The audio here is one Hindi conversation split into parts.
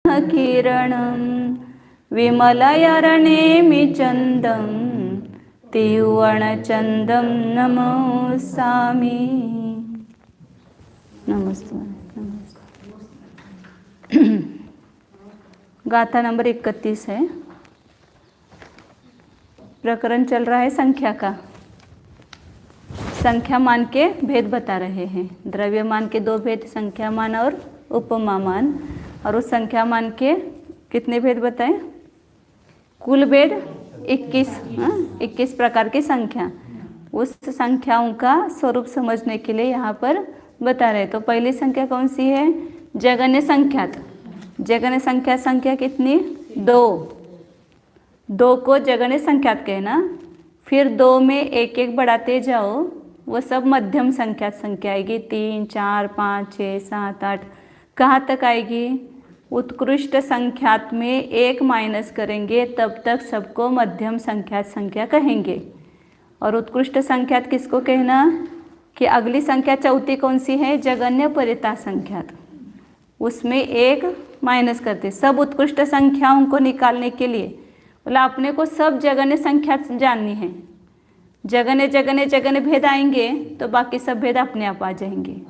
किरणं विमलयरणेमिचन्दं तिरुवणचन्दं नमोऽस्मि। नमस्ते। गाथा नंबर 31 है। प्रकरण चल रहा है संख्या का। संख्या मान के भेद बता रहे हैं। द्रव्यमान के दो भेद, संख्या मान और उपमा मान। और उस संख्या मान के कितने भेद बताएं? कुल भेद 21, 21 प्रकार की संख्या। उस संख्याओं का स्वरूप समझने के लिए यहाँ पर बता रहे। तो पहली संख्या कौन सी है? जगन्य संख्यात। जगन्य संख्या कितनी? 2। 2 को जगन्य संख्यात कहना। फिर 2 में एक एक बढ़ाते जाओ, वो सब मध्यम संख्या आएगी। 3, 4, 5, 6, 7, 8 कहाँ तक आएगी? उत्कृष्ट संख्यात में 1 माइनस करेंगे तब तक सबको मध्यम संख्या कहेंगे। और उत्कृष्ट संख्यात किसको कहना? कि अगली संख्या चौथी कौन सी है? जगन्य परिता संख्यात। उसमें 1 माइनस करते। सब उत्कृष्ट संख्याओं को निकालने के लिए बोला अपने को सब जगन्य संख्या जाननी है। जगन्य भेद आएंगे तो बाकी सब भेद अपने आप आ जाएंगे।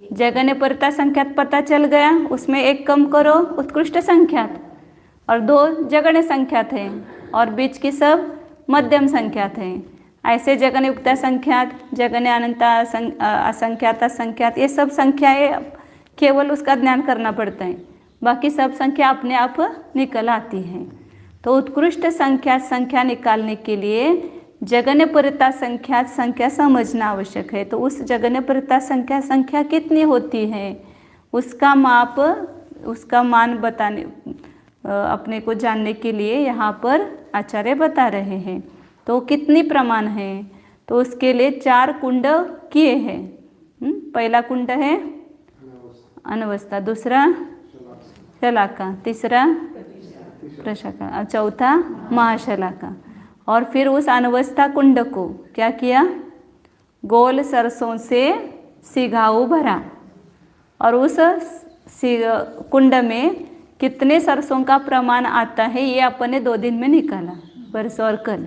जगन्य परिता संख्यात पता चल गया, उसमें 1 कम करो उत्कृष्ट संख्यात, और 2 जगन्य संख्यात हैं, और बीच की सब मध्यम संख्यात हैं। ऐसे जगन्य युक्ता संख्यात, जगन्य अनंता असंख्यात असंख्यात, ये सब संख्याएं केवल उसका ज्ञान करना पड़ता है। बाकी सब संख्या अपने आप निकल आती हैं। तो उत्कृष्ट संख्या निकालने के लिए जगन्य परिता संख्या समझना आवश्यक है। तो उस जगन्य परिता संख्या कितनी होती है उसका माप, उसका मान बताने अपने को जानने के लिए यहाँ पर आचार्य बता रहे हैं। तो कितनी प्रमाण है? तो उसके लिए 4 कुंड किए हैं। पहला कुंड है अनवस्था, दूसरा शलाका, तीसरा प्रशाखा, चौथा महाशलाका। और फिर उस अनवस्था कुंड को क्या किया? गोल सरसों से सिघाऊ भरा। और उस कुंड में कितने सरसों का प्रमाण आता है ये अपन ने 2 दिन में निकाला, परसों और कल।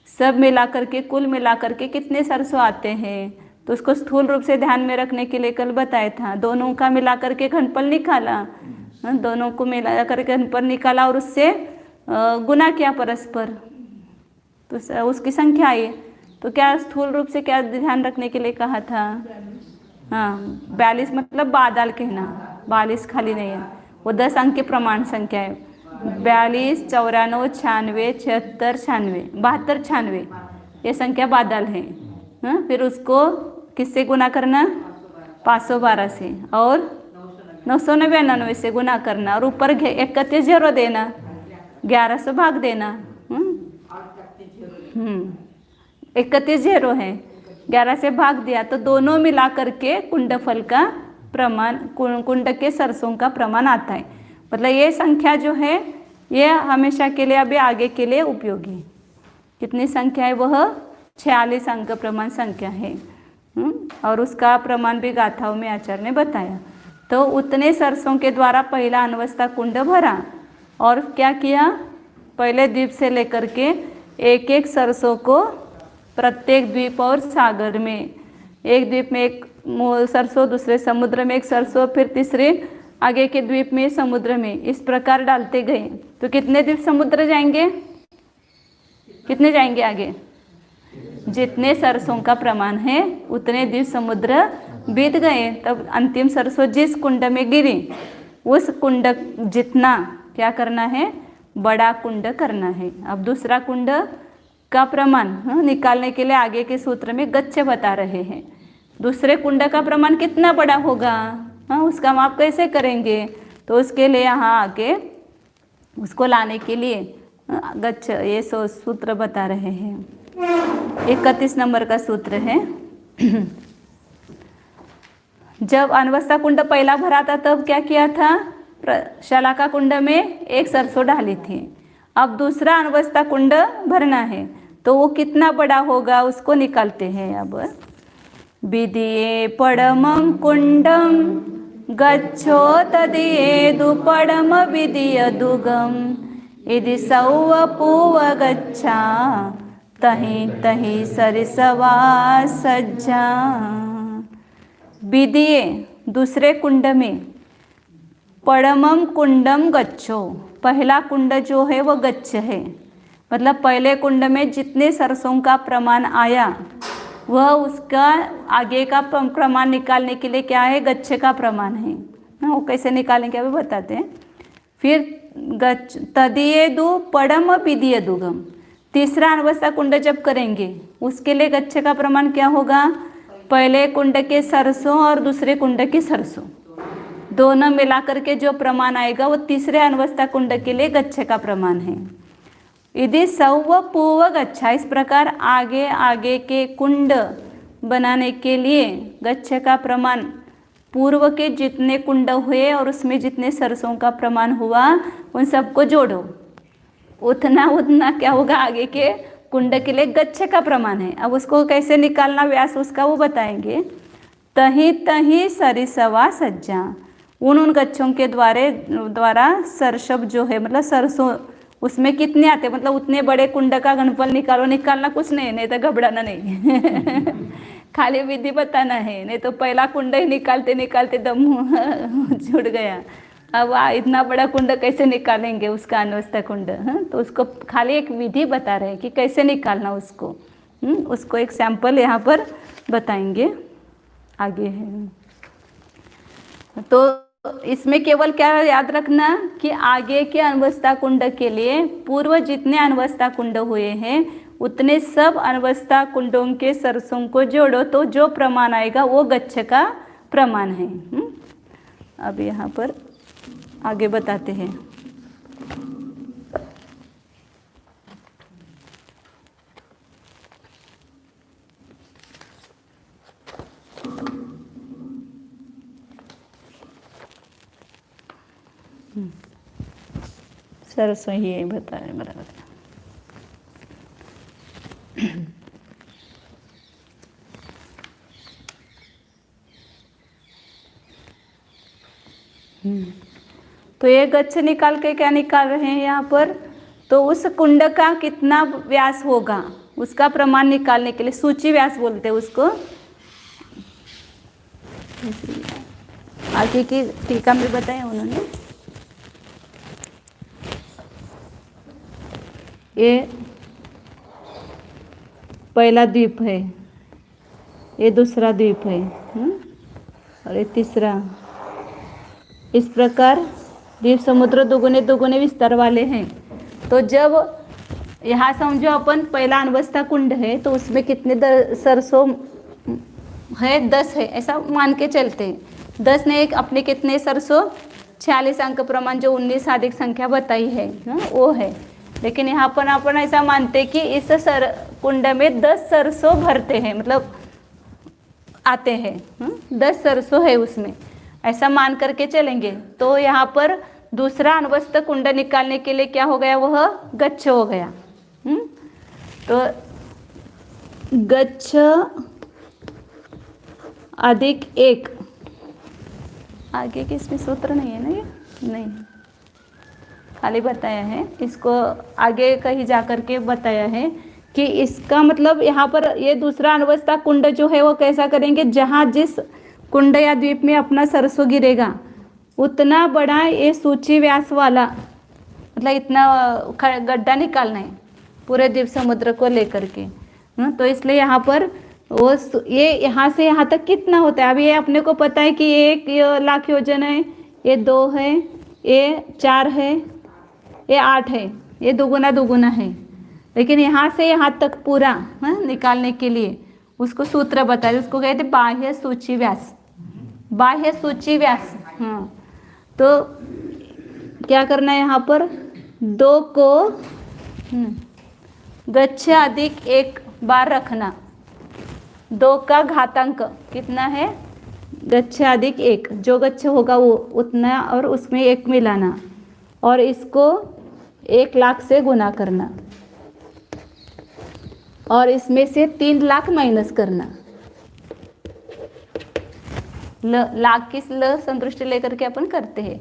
सब मिलाकर के, कुल मिलाकर के कितने सरसों आते हैं तो उसको स्थूल रूप से ध्यान में रखने के लिए कल बताया था। दोनों का मिलाकर के घनफल निकाला, दोनों को मिला करके घनफल निकाला और उससे गुना किया परस्पर, तो उसकी संख्या आई। तो क्या स्थूल रूप से क्या ध्यान रखने के लिए कहा था? हाँ, 42 मतलब बादल कहना, 42 खाली नहीं है, वो 10 अंक के प्रमाण संख्या है। 42, 94, 96, 76, 96, 72, 96 ये संख्या बादल है। फिर उसको किससे गुना करना? 512 से और 999 से गुना करना, और ऊपर 31 0 देना, 1100 भाग देना। 31 0 है, 11 से भाग दिया तो दोनों मिला करके कुंडफल का प्रमाण, कुंड के सरसों का प्रमाण आता है। मतलब ये संख्या जो है ये हमेशा के लिए, अभी आगे के लिए उपयोगी। कितनी संख्या है? वह 46 अंक प्रमाण संख्या है। और उसका प्रमाण भी गाथाओं में आचार्य ने बताया। तो उतने सरसों के द्वारा पहला अनवस्था कुंड भरा और क्या किया? पहले द्वीप से लेकर के एक एक सरसों को प्रत्येक द्वीप और सागर में, एक द्वीप में एक सरसों, दूसरे समुद्र में एक सरसों, फिर तीसरे आगे के द्वीप में समुद्र में, इस प्रकार डालते गए। तो कितने द्वीप समुद्र जाएंगे? कितने जाएंगे आगे? जितने सरसों का प्रमाण है उतने द्वीप समुद्र बीत गए। तब अंतिम सरसों जिस कुंड में गिरी उस कुंड जितना क्या करना है? बड़ा कुंड करना है। अब दूसरा कुंड का प्रमाण निकालने के लिए आगे के सूत्र में गच्छ बता रहे हैं। दूसरे कुंड का प्रमाण कितना बड़ा होगा, उसका माप कैसे करेंगे? तो उसके लिए यहाँ आगे उसको लाने के लिए गच्छ ये सूत्र बता रहे हैं। 31 नंबर का सूत्र है। जब अनवस्था कुंड पहला भरा था तब क्या किया था? शलाका कुंड में एक सरसों डाली थी। अब दूसरा अनवस्था कुंड भरना है तो वो कितना बड़ा होगा उसको निकालते हैं। अब विदिये पड़मं कुंडम गच्छो तदियेदुपडम विदियदुगम यदि सौवपूव गच्छा तहीं तहीं सरिसवा सज्जा। विदिये दूसरे कुंड में, पड़मम कुंडम गच्छो, पहला कुंड जो है वो गच्छ है, मतलब पहले कुंड में जितने सरसों का प्रमाण आया वह उसका आगे का प्रमाण निकालने के लिए क्या है, गच्छ का प्रमाण है। वो कैसे निकालेंगे अभी बताते हैं। फिर गच्छ तदियेदु पड़म विदियदुगम, तीसरा अनवस्था कुंड जब करेंगे उसके लिए गच्छ का प्रमाण क्या होगा, पहले कुंड के सरसों और दूसरे कुंड के सरसों दोनों मिलाकर के जो प्रमाण आएगा वो तीसरे अनवस्था कुंड के लिए गच्छ का प्रमाण है। यदि सौव पूव गच्छा, इस प्रकार आगे आगे के कुंड बनाने के लिए गच्छ का प्रमाण पूर्व के जितने कुंड हुए और उसमें जितने सरसों का प्रमाण हुआ उन सबको जोड़ो, उतना उतना क्या होगा आगे के कुंड के लिए गच्छ का प्रमाण है। अब उसको कैसे निकालना व्यास उसका वो बताएंगे। तहीं तहीं सरिसवा सज्जा, उन गच्छों के द्वारा सरसब जो है मतलब सरसों उसमें कितने आते, मतलब उतने बड़े कुंड का घनफल निकालो, निकालना कुछ नहीं तो घबराना नहीं खाली विधि बताना है, नहीं तो पहला कुंड ही निकालते निकालते दम छूट गया। अब इतना बड़ा कुंड कैसे निकालेंगे उसका अनवस्था कुंड। तो उसको खाली एक विधि बता रहे हैं कि कैसे निकालना उसको। उसको एक सैंपल यहाँ पर बताएंगे, आगे है। तो इसमें केवल क्या याद रखना कि आगे के अनवस्था कुंड के लिए पूर्व जितने अनवस्था कुंड हुए हैं उतने सब अनवस्था कुंडों के सरसों को जोड़ो तो जो प्रमाण आएगा वो गच्छ का प्रमाण है। अब यहाँ पर आगे बताते हैं। सरसों ही बता रहे बराबर। तो ये गच्छ निकाल के क्या निकाल रहे हैं यहाँ पर, तो उस कुंड का कितना व्यास होगा उसका प्रमाण निकालने के लिए सूची व्यास बोलते हैं उसको। आगे की टीका में बताया उन्होंने। ये पहला द्वीप है, ये दूसरा द्वीप है और ये तीसरा। इस प्रकार द्वीप समुद्र दुगुने दुगुने विस्तार वाले हैं। तो जब यहाँ समझो अपन पहला अनवस्था कुंड है तो उसमें कितने सरसों है, 10 है ऐसा मान के चलते हैं। 10 ने एक अपने कितने सरसों 46 अंक प्रमाण जो 19 अधिक संख्या बताई है वो है। लेकिन यहाँ पर अपन ऐसा मानते कि इस कुंड में 10 सरसों भरते हैं, मतलब आते हैं 10 सरसों है उसमें, ऐसा मान करके चलेंगे। तो यहाँ पर दूसरा अनवस्था कुंड निकालने के लिए क्या हो गया, वह गच्छ हो गया। तो गच्छ अधिक 1, आगे के इसमें सूत्र नहीं है ना, ये नहीं खाली बताया है, इसको आगे कहीं जा कर के बताया है कि इसका मतलब यहाँ पर ये दूसरा अनवस्था कुंड जो है वो कैसा करेंगे, जहाँ जिस कुंड या द्वीप में अपना सरसों गिरेगा उतना बड़ा ये सूची व्यास वाला, मतलब इतना गड्ढा निकालना है पूरे द्वीप समुद्र को लेकर के। तो इसलिए यहाँ पर वो ये यहाँ से यहाँ तक कितना होता है। अभी ये अपने को पता है कि ये 1 लाख योजन है, ये 2 है, ये 4 है, ये 8 है, ये दुगुना दुगुना है। लेकिन यहाँ से यहाँ तक पूरा निकालने के लिए उसको सूत्र बताए, उसको कहते बाह्य सूची व्यास, बाह्य सूची व्यास। तो क्या करना है यहाँ पर, 2 को गच्छ अधिक 1 बार रखना। 2 का घातांक कितना है, गच्छ अधिक 1, जो गच्छ होगा वो उतना और उसमें 1 मिलाना और इसको 1 लाख से गुना करना और इसमें से 3 लाख माइनस करना। लाख की ल संतुष्टि लेकर के अपन करते हैं।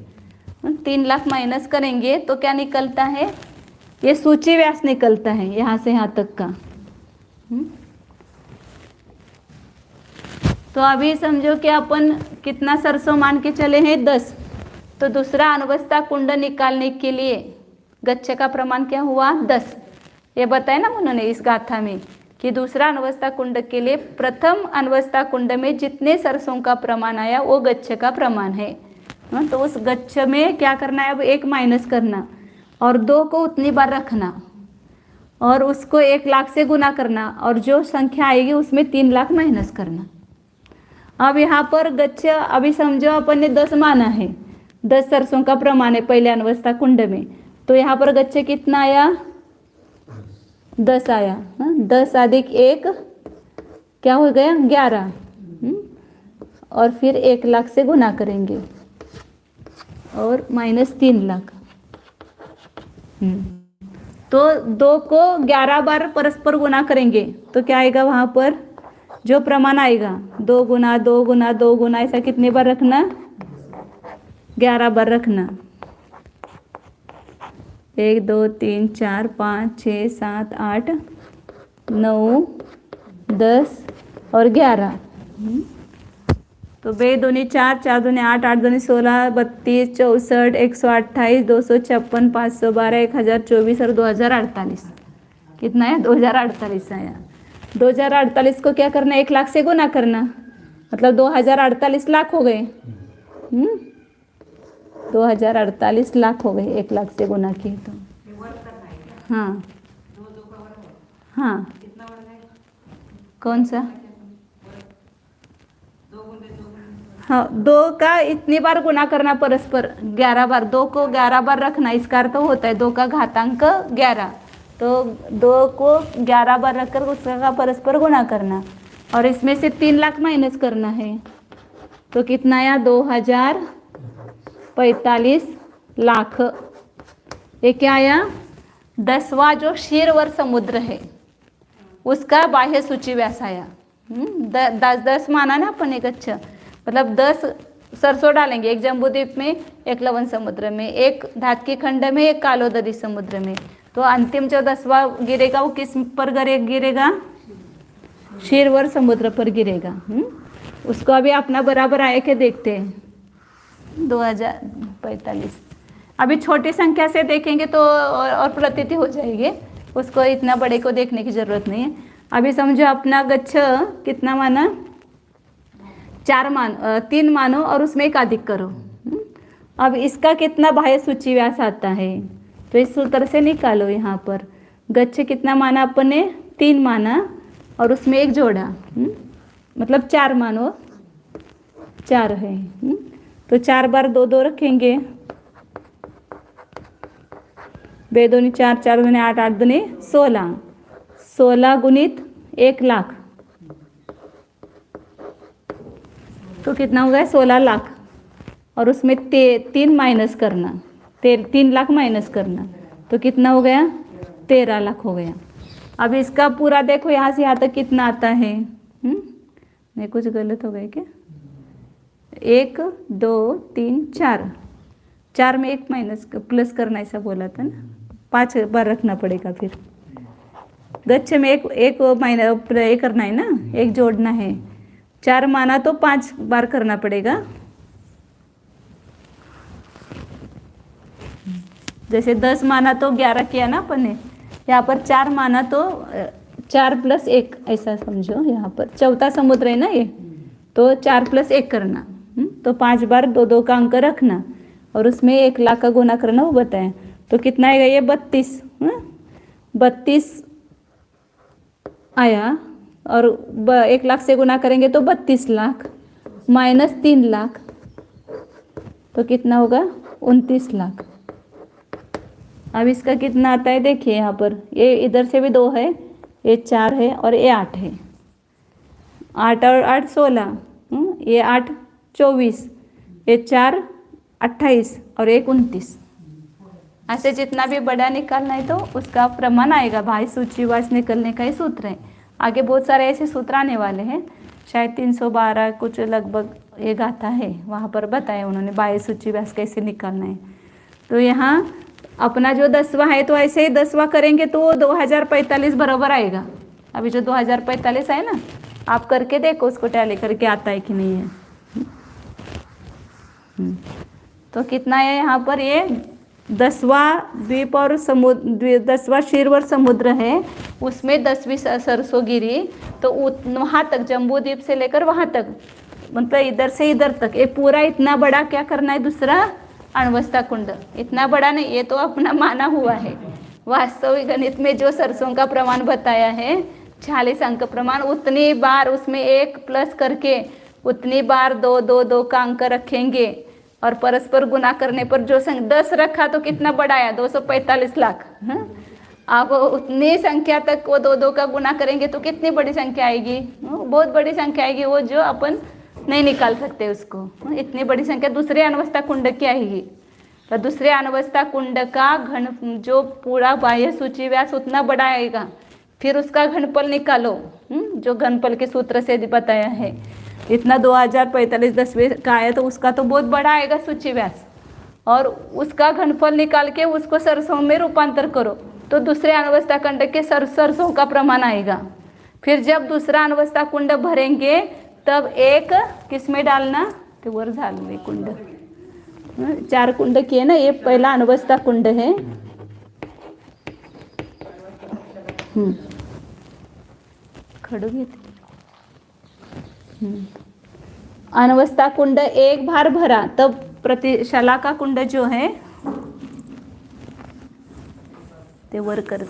3 लाख माइनस करेंगे तो क्या निकलता है, ये सूची व्यास निकलता है यहाँ से यहाँ तक का। तो अभी समझो कि अपन कितना सरसों मान के चले हैं 10, तो दूसरा अनवस्था कुंड निकालने के लिए गच्छ का प्रमाण क्या हुआ 10। ये बताया ना उन्होंने इस गाथा में कि दूसरा अनवस्था कुंड के लिए प्रथम अनवस्था कुंड में जितने सरसों का प्रमाण आया वो गच्छ का प्रमाण है। तो उस गच्छ में क्या करना है, अब 1 माइनस करना और 2 को उतनी बार रखना और उसको 1 लाख से गुना करना और जो संख्या आएगी उसमें 3 लाख माइनस करना। अब यहाँ पर गच्छ अभी समझो अपन ने 10 माना है, 10 सरसों का प्रमाण है पहले अनवस्था कुंड में, तो यहाँ पर गच्छ कितना आया 10 आया। 10 अधिक 1 क्या हो गया 11, और फिर 1 लाख से गुना करेंगे और माइनस 3 लाख। तो 2 को 11 बार परस्पर गुना करेंगे तो क्या आएगा, वहाँ पर जो प्रमाण आएगा 2 गुना 2 गुना 2 गुना, ऐसा कितने बार रखना 11 बार रखना। 1 2 3 4 5 6 7 8 9 10 और 11। तो 2 दूनी 4, 4 दूनी 8, 8 दूनी 16, 32, 64, 128, 256, 512, 1024 और 2048। कितना है 2048 आया। 2048 को क्या करना है 1 लाख से गुना करना, मतलब 2048 लाख हो गए। 2048 लाख हो गए 1 लाख से गुना किए तो। हाँ हाँ कौन सा, हाँ 2 का इतनी बार गुना करना परस्पर 11 बार, 2 को 11 बार रखना, इसका अर्थ होता है 2 का घातांक 11, तो 2 को 11 बार रखकर उसका परस्पर गुना करना और इसमें से 3 लाख माइनस करना है तो कितना आया 2045 लाख। ये क्या आया 10वां जो क्षीरवर्त समुद्र है उसका बाह्य सूची व्यास आया। 10 माना ना अपन एक, अच्छा मतलब 10 सरसों डालेंगे, एक जम्बूद्वीप में, एक लवण समुद्र में, एक धातकी खंड में, एक कालोदरी समुद्र में, तो अंतिम जो 10वां गिरेगा वो किस पर गिरेगा क्षीरवर्त समुद्र पर गिरेगा। उसको अभी अपना बराबर आया के देखते हैं 2045। अभी छोटी संख्या से देखेंगे तो और प्रतीति हो जाएगी, उसको इतना बड़े को देखने की जरूरत नहीं है। अभी समझो अपना गच्छ कितना माना 3 मानो और उसमें 1 अधिक करो। अब इसका कितना बाह्य सूची व्यास आता है तो इस सूत्र से निकालो। यहाँ पर गच्छ कितना माना अपन ने 3 माना और उसमें 1 जोड़ा, मतलब 4 मानो 4 है, तो 4 बार 2 2 रखेंगे, 2 दूनी 4, 4 दूनी 8, 8 दूनी 16, 16 गुणित 1 लाख तो कितना हो गया 16 लाख और उसमें 3 माइनस करना, 3 लाख माइनस करना तो कितना हो गया 13 लाख हो गया। अब इसका पूरा देखो यहाँ से यहाँ तक कितना आता है। नहीं कुछ गलत हो गया क्या, 1 2 3 4 में 1 माइनस प्लस करना ऐसा बोला था ना, 5 बार रखना पड़ेगा। फिर गच्छ में एक माइनस ये करना है ना, 1 जोड़ना है, 4 माना तो 5 बार करना पड़ेगा। जैसे 10 माना तो 11 किया ना अपन ने, यहाँ पर 4 माना तो 4 + 1 ऐसा समझो। यहाँ पर चौथा समुद्र है ना ये, तो 4 + 1 करना, तो 5 बार 2 2 का अंक रखना और उसमें 1 लाख का गुना करना वो बताएं। तो कितना आएगा ये 32 आया और 1 लाख से गुना करेंगे तो 32 लाख माइनस 3 लाख तो कितना होगा 29 लाख। अब इसका कितना आता है देखिए, यहाँ पर ये इधर से भी 2 है, ये 4 है और ये 8 है। 8 और 8 16, ये 8 24, ये 4 28 और 1 29। ऐसे जितना भी बड़ा निकालना है तो उसका प्रमाण आएगा। भाई सूचीवास निकलने का ही सूत्र है। आगे बहुत सारे ऐसे सूत्र आने वाले हैं, शायद 312 कुछ लगभग ये गाथा है, वहाँ पर बताया उन्होंने बाह्य सूची व्यास कैसे निकालना है। तो यहाँ अपना जो 10वां है तो ऐसे ही 10वां करेंगे तो वो 2045 बराबर आएगा। अभी जो 2045 है ना, आप करके देखो उसको टैली करके आता है कि नहीं है। तो कितना है यहाँ पर, ये 10वां द्वीप और समुद्र, 10वां क्षीरवर्त समुद्र है, उसमें 10वीं सरसों गिरी। तो वहाँ तक जम्बू द्वीप से लेकर वहाँ तक, मतलब इधर से इधर तक ये पूरा इतना बड़ा क्या करना है, दूसरा अण्वस्था कुंड। इतना बड़ा नहीं, ये तो अपना माना हुआ है। वास्तविक गणित में जो सरसों का प्रमाण बताया है 46 अंक प्रमाण, उतनी बार उसमें 1 प्लस करके उतनी बार 2 2 2 का अंक रखेंगे और परस्पर गुना करने पर जो 10 रखा तो कितना बड़ा आया, 245 लाख। अब उतनी संख्या तक वो 2 2 का गुना करेंगे तो कितनी बड़ी संख्या आएगी, बहुत बड़ी संख्या आएगी, वो जो अपन नहीं निकाल सकते उसको। इतनी बड़ी संख्या दूसरे अण्वस्था कुंड की आएगी। तो दूसरे अण्वस्था कुंड का घन जो पूरा बाह्य सूची व्यास उतना बड़ा आएगा। फिर उसका घनफल निकालो, जो घनफल के सूत्र से बताया है। इतना 2045 10वें का है तो उसका तो बहुत बड़ा आएगा सूची व्यास, और उसका घनफल निकाल के उसको सरसों में रूपांतर करो तो दूसरे अण्वस्था कुंड के सरसों का प्रमाण आएगा। फिर जब दूसरा अण्वस्था कुंड भरेंगे तब एक किस में डालना, तो वर झाले कुंड, 4 कुंड किए ना, ये पहला अण्वस्था कुंड है। खड़ू घेते, अण्वस्था कुंड एक बार भरा तब प्रतिशलाका कुंड जो है ते वर कर।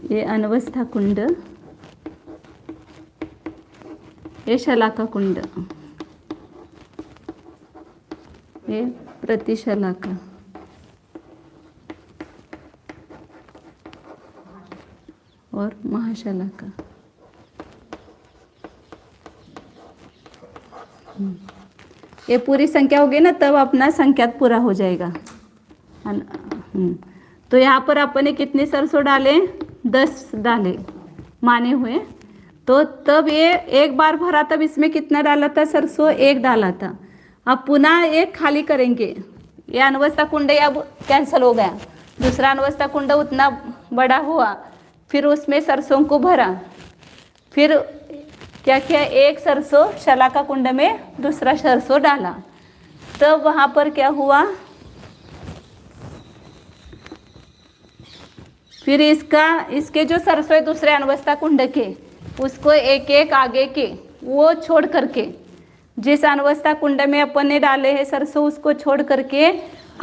ये अण्वस्था कुंड, ये शलाका कुंड, ये प्रतिशलाका, और महाशलाका। ये पूरी संख्या होगी ना तब अपना संख्यात पूरा हो जाएगा। तो यहाँ पर अपन ने कितने सरसों डाले, 10 डाले माने हुए। तो तब ये एक बार भरा तब इसमें कितना डाला था सरसों, 1 डाला था। अब पुनः एक खाली करेंगे, ये अण्वस्था कुंड अब कैंसिल हो गया, दूसरा अण्वस्था कुंड उतना बड़ा हुआ, फिर उसमें सरसों को भरा, फिर क्या किया, एक सरसों शलाका कुंड में दूसरा सरसों डाला। तब वहाँ पर क्या हुआ, फिर इसके जो सरसों है दूसरे अण्वस्था कुंड के, उसको एक एक आगे के वो छोड़ करके, जिस अण्वस्था कुंड में अपन ने डाले हैं सरसों उसको छोड़ करके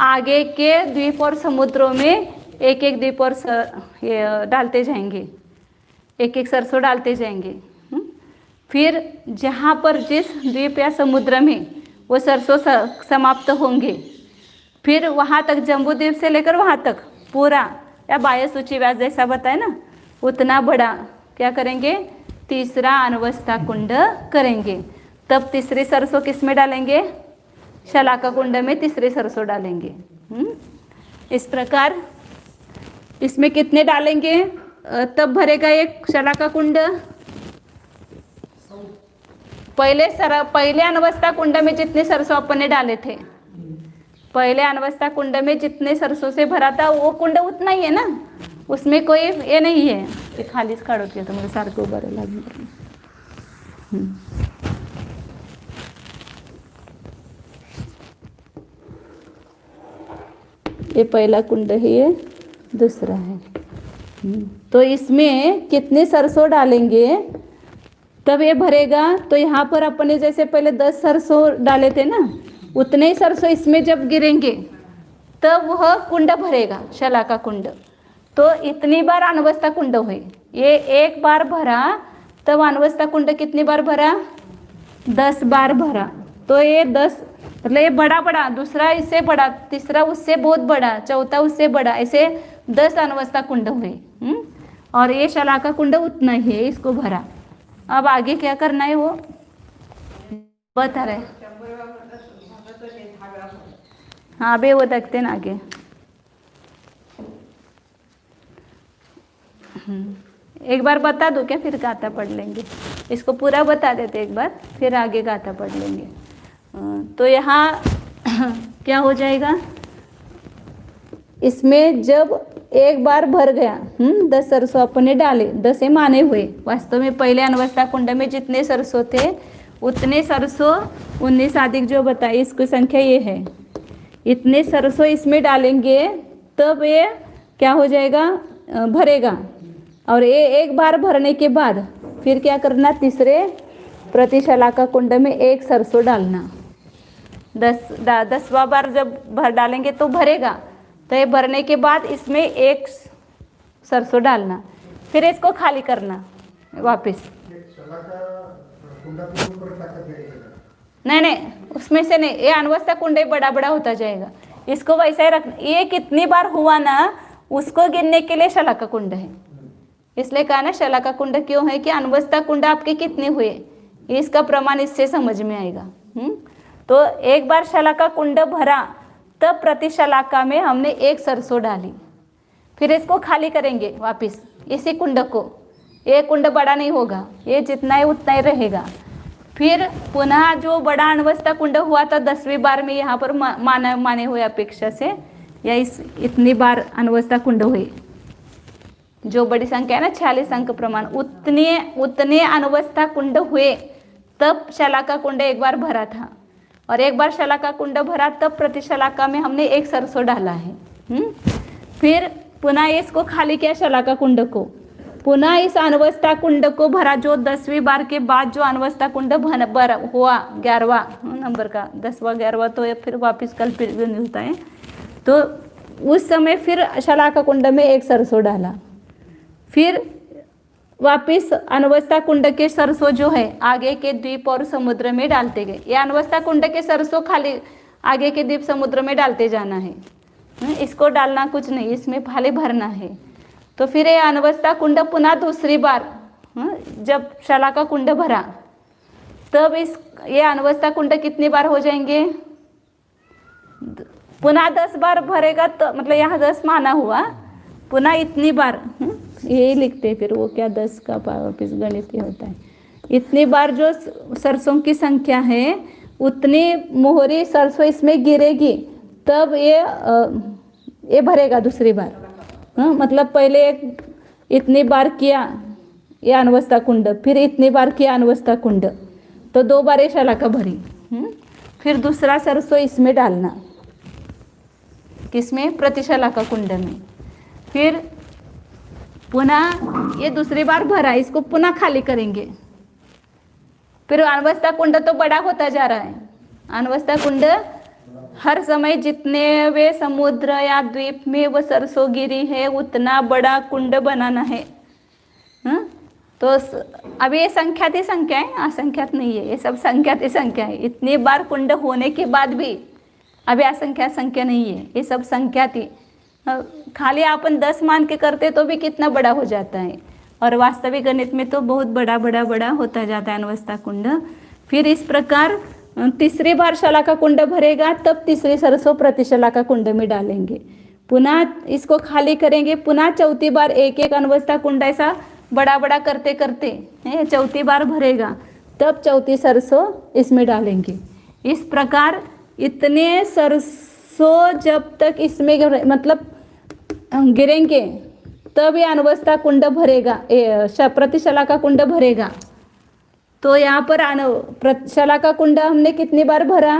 आगे के द्वीप और समुद्रों में एक एक द्वीप और डालते जाएंगे, एक एक सरसों डालते जाएंगे। फिर जहाँ पर जिस द्वीप या समुद्र में वो सरसों समाप्त होंगे, फिर वहाँ तक जम्बू द्वीप से लेकर वहाँ तक पूरा या बाह्य सूची व्यास जैसा बताए ना उतना बड़ा क्या करेंगे, तीसरा अण्वस्था कुंड करेंगे। तब तीसरी सरसों किस में डालेंगे, शलाका कुंड में तीसरे सरसों डालेंगे। इस प्रकार इसमें कितने डालेंगे तब भरेगा एक शलाका कुंड। पहले अण्वस्था कुंड में जितने सरसों अपन ने डाले थे, पहले अण्वस्था कुंड में जितने सरसों से भरा था वो कुंड उतना ही है ना, उसमें कोई ये नहीं है। ते खालीच काढत घेतो म्हणजे सारखं उभं लागणार। ये पहला कुंड है, ये दूसरा है। तो इसमें कितने सरसों डालेंगे तब ये भरेगा। तो यहाँ पर अपने जैसे पहले 10 सरसों डाले थे ना, उतने ही सरसों इसमें जब गिरेंगे तब वह कुंड भरेगा, शलाका कुंड। तो इतनी बार अण्वस्था कुंड हुई, ये एक बार भरा तब अण्वस्था कुंड कितनी बार भरा, 10 बार भरा। तो ये 10 मतलब ये बड़ा बड़ा, दूसरा इससे बड़ा, तीसरा उससे बहुत बड़ा, चौथा उससे बड़ा, ऐसे 10 अण्वस्था कुंड हुए। और ये शलाका कुंड उतना ही है, इसको भरा। अब आगे क्या करना है वो बता रहे। हाँ अभी वो देखते हैं ना आगे। एक बार बता दूँ क्या, फिर गाथा पढ़ लेंगे। इसको पूरा बता देते एक बार, फिर आगे गाथा पढ़ लेंगे। तो यहाँ क्या हो जाएगा, इसमें जब एक बार भर गया 10 सरसों अपने डाले, 10 माने हुए। वास्तव में पहले अनवस्था कुंड में जितने सरसों थे उतने सरसों 19 अधिक जो बताई इसकी संख्या ये है। इतने सरसों इसमें डालेंगे तब ये क्या हो जाएगा, भरेगा। और ये एक बार भरने के बाद फिर क्या करना, तीसरे प्रतिशलाका कुंड में एक सरसों डालना। 10वां बार जब भर डालेंगे तो भरेगा। तो ये भरने के बाद इसमें एक सरसों डालना, फिर इसको खाली करना वापस। नहीं उसमें से नहीं, ये अनवस्था कुंड बड़ा बड़ा होता जाएगा, इसको वैसा ही रखना। ये कितनी बार हुआ ना उसको गिनने के लिए शलाका कुंड है। इसलिए कहा ना शलाका कुंड क्यों है कि अनवस्था कुंड आपके कितने हुए, इसका प्रमाण इससे समझ में आएगा। तो एक बार शलाका कुंड भरा तब प्रतिशलाका में हमने एक सरसों डाली, फिर इसको खाली करेंगे वापस इसी कुंड को। ये कुंड बड़ा नहीं होगा, ये जितना है उतना ही रहेगा। फिर पुनः जो बड़ा अनवस्था कुंड हुआ था 10वीं बार में यहाँ पर माने हुए अपेक्षा से, या इतनी बार अनवस्था कुंड हुए, जो बड़ी संख्या है ना 46 अंक प्रमाण, उतने अनवस्था कुंड हुए तब शलाका कुंड एक बार भरा था। और एक बार शलाका कुंड भरा तब प्रतिशलाका में हमने एक सरसों डाला है। फिर पुनः इसको खाली किया शलाका कुंड को, पुनः इस अनवस्था कुंड को भरा। जो 10वीं बार के बाद जो अनवस्था कुंड हुआ 11वां नंबर का, 10वां 11वां, तो ये फिर वापस कल होता है। तो उस समय फिर शलाका कुंड में एक सरसों डाला, फिर वापिस अनवस्था कुंड के सरसों जो है आगे के द्वीप और समुद्र में डालते गए। ये अनवस्था कुंड के सरसों खाली आगे के द्वीप समुद्र में डालते जाना है, इसको डालना कुछ नहीं, इसमें खाली भरना है। तो फिर ये अनवस्था कुंड पुनः दूसरी बार जब शलाका कुंड भरा तब ये अनवस्था कुंड कितनी बार हो जाएंगे, पुनः 10 बार भरेगा। तो मतलब यहाँ 10 माना हुआ, पुनः इतनी बार यही लिखते हैं। फिर वो क्या 10 का वापिस गणित होता है। इतनी बार जो सरसों की संख्या है उतनी मोहरी सरसों इसमें गिरेगी तब ये भरेगा दूसरी बार। मतलब पहले इतनी बार किया ये अनवस्था कुंड, फिर इतनी बार किया अनवस्था कुंड, तो 2 बार ये शलाका भरी। फिर दूसरा सरसों इसमें डालना, किसमें, प्रतिशलाका कुंड में। फिर पुनः ये दूसरी बार भरा, इसको पुनः खाली करेंगे। फिर अनवस्था कुंड तो बड़ा होता जा रहा है। अनवस्था कुंड हर समय जितने वे समुद्र या द्वीप में वो सरसों गिरी है उतना बड़ा कुंड बनाना है। तो अब ये संख्यात ही संख्या है, असंख्यात नहीं है, ये सब संख्यात ही संख्या है। इतनी बार कुंड होने के बाद भी अभी असंख्यात संख्या नहीं है, ये सब संख्यात ही। खाली अपन 10 मान के करते तो भी कितना बड़ा हो जाता है, और वास्तविक गणित में तो बहुत बड़ा बड़ा बड़ा होता जाता है अनवस्था कुंड। फिर इस प्रकार तीसरी बार शलाका कुंड भरेगा तब तीसरी सरसों प्रतिशलाका कुंड में डालेंगे, पुनः इसको खाली करेंगे। पुनः चौथी बार एक एक अनवस्था कुंड ऐसा बड़ा बड़ा करते करते चौथी बार भरेगा तब चौथी सरसों इसमें डालेंगे। इस प्रकार इतने सरसों जब तक इसमें मतलब गिरेंगे तब ये अनवस्था कुंड भरेगा, प्रतिशलाका कुंड भरेगा। तो यहाँ पर शलाका कुंड हमने कितनी बार भरा,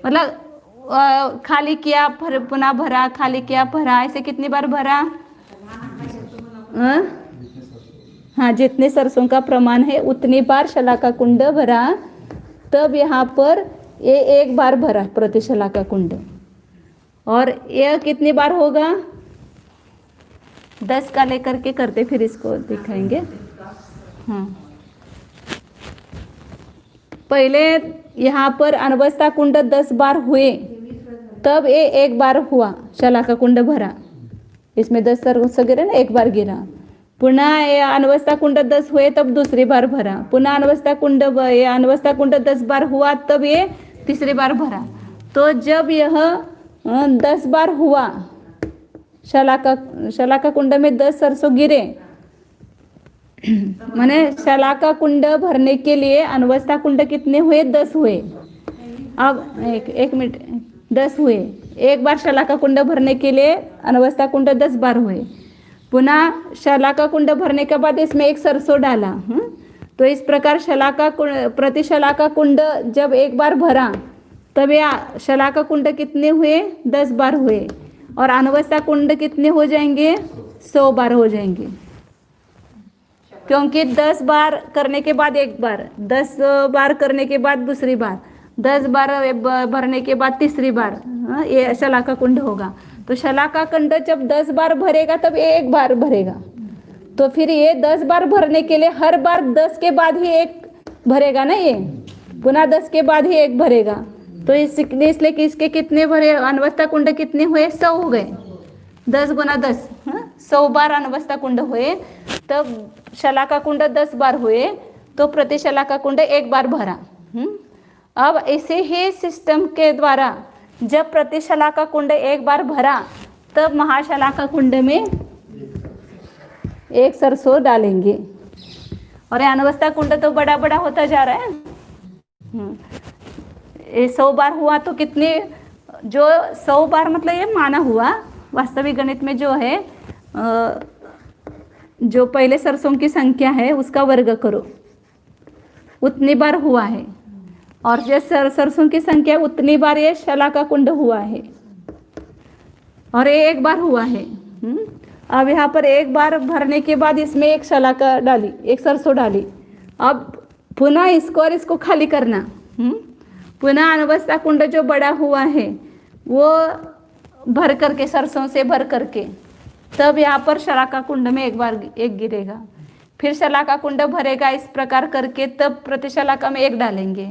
मतलब खाली किया पुनः भरा, खाली किया भरा, ऐसे कितनी बार भरा। हाँ, जितने सरसों का प्रमाण है उतनी बार शलाका कुंड भरा। तब यहाँ पर ये एक बार भरा प्रतिशलाका कुंड, और यह कितनी बार होगा 10 का लेकर के करते, फिर इसको दिखाएंगे। हाँ, पहले यहाँ पर अनवस्था कुंड 10 बार हुए तब ये एक बार हुआ शलाका कुंड भरा, इसमें 10 सरसों गिरे ना, एक बार गिरा। पुन्हा ये अनवस्था कुंड 10 हुए तब दूसरी बार भरा, पुनः अनवस्था कुंड 10 बार हुआ तब ये तीसरी बार भरा। तो जब यह 10 बार हुआ, शलाका कुंड में 10 सरसों गिरे, माने शलाका कुंड भरने के लिए अनवस्था कुंड कितने हुए? 10 हुए। अब एक मिनट, 10 हुए। एक बार शलाका कुंड भरने के लिए अनवस्था कुंड 10 बार हुए। पुनः शलाका कुंड भरने के बाद इसमें एक सरसों डाला। तो इस प्रकार प्रति शलाका कुंड जब एक बार भरा तब ये शलाका कुंड कितने हुए? 10 बार हुए। और अनवस्था कुंड कितने हो जाएंगे? 100 बार हो जाएंगे, क्योंकि 10 बार करने के बाद एक बार, 10 बार करने के बाद दूसरी बार, 10 बार भरने के बाद तीसरी बार ये शलाका कुंड होगा। तो शलाका कुंड जब 10 बार भरेगा तब एक बार भरेगा। तो फिर ये 10 बार भरने के लिए हर बार 10 के बाद ही एक भरेगा ना, ये पुनः 10 के बाद ही एक भरेगा। तो इसलिए कि इसके कितने भरे? अनवस्था कुंड कितने हुए? 100 हो गए। 10 गुना 10, 100 बार अनवस्था कुंड हुए। तब शलाका कुंड 10 बार हुए तो प्रति शलाका कुंड एक बार भरा। अब ऐसे ही सिस्टम के द्वारा जब प्रति शलाका कुंड एक बार भरा तब महाशलाका कुंड में एक सरसों डालेंगे। और ये अनवस्था कुंड तो बड़ा बड़ा होता जा रहा है। ये 100 बार हुआ तो कितने, जो 100 बार मतलब ये माना हुआ, वास्तविक गणित में जो है जो पहले सरसों की संख्या है उसका वर्ग करो, उतनी बार हुआ है। और जो सरसों की संख्या उतनी बार ये शलाका कुंड हुआ है, और ये एक बार हुआ है। अब यहाँ पर एक बार भरने के बाद इसमें एक शलाका डाली, एक सरसों डाली। अब पुनः इसको और इसको खाली करना। पुनः अनवस्था कुंड जो बड़ा हुआ है वो भर करके, सरसों से भर करके, तब यहाँ पर शलाका कुंड में एक बार एक गिरेगा। फिर शलाका कुंड भरेगा इस प्रकार करके, तब प्रतिशलाका में एक डालेंगे।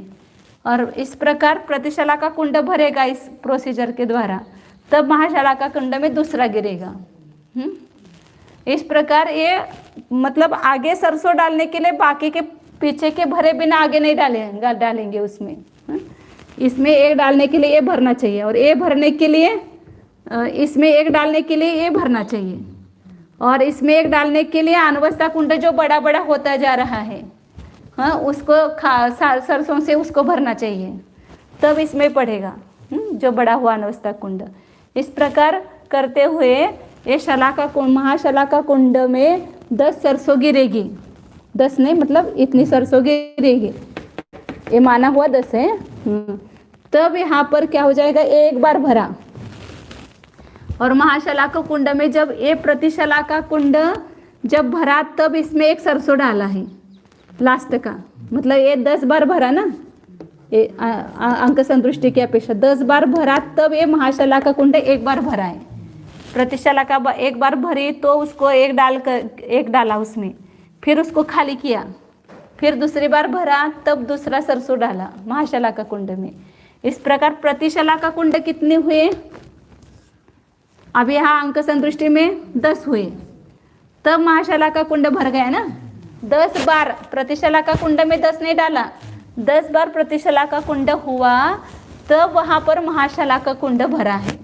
और इस प्रकार प्रतिशलाका कुंड भरेगा इस प्रोसीजर के द्वारा, तब महाशलाका कुंड में दूसरा गिरेगा। इस प्रकार ये मतलब आगे सरसों डालने के लिए बाकी के पीछे के भरे बिना आगे नहीं डालेंगे उसमें। इसमें एक डालने के लिए ये भरना चाहिए, और ये भरने के लिए इसमें एक डालने के लिए ये भरना चाहिए, और इसमें एक डालने के लिए अनवस्था कुंड जो बड़ा बड़ा होता जा रहा है, उसको सरसों से उसको भरना चाहिए, तब इसमें पड़ेगा जो बड़ा हुआ अनवस्था कुंड। इस प्रकार करते हुए ये महाशलाका कुंड में 10 सरसों गिरेगी। 10 नहीं, मतलब इतनी सरसों गिरेगी, ये माना हुआ 10 है। तब यहाँ पर क्या हो जाएगा? एक बार भरा। और महाशलाका कुंड में जब ये प्रतिशलाका कुंड जब भरा तब इसमें एक सरसों डाला है लास्ट का, मतलब ये 10 बार भरा ना, ये अंक संतुष्टि की अपेक्षा 10 बार भरा, तब ये महाशलाका कुंड एक बार भरा है। प्रतिशलाका एक बार भरी तो उसको एक डाला उसमें, फिर उसको खाली किया, फिर दूसरी बार भरा तब दूसरा सरसों डाला महाशलाका कुंड में। इस प्रकार प्रतिशलाका कुंड कितने हुए? अब यहाँ अंक संतुष्टि में 10 हुए, तब महाशलाका कुंड भर गया ना। 10 बार प्रतिशलाका कुंड में 10 नहीं डाला, 10 बार प्रतिशलाका कुंड हुआ तब वहाँ पर महाशलाका कुंड भरा है।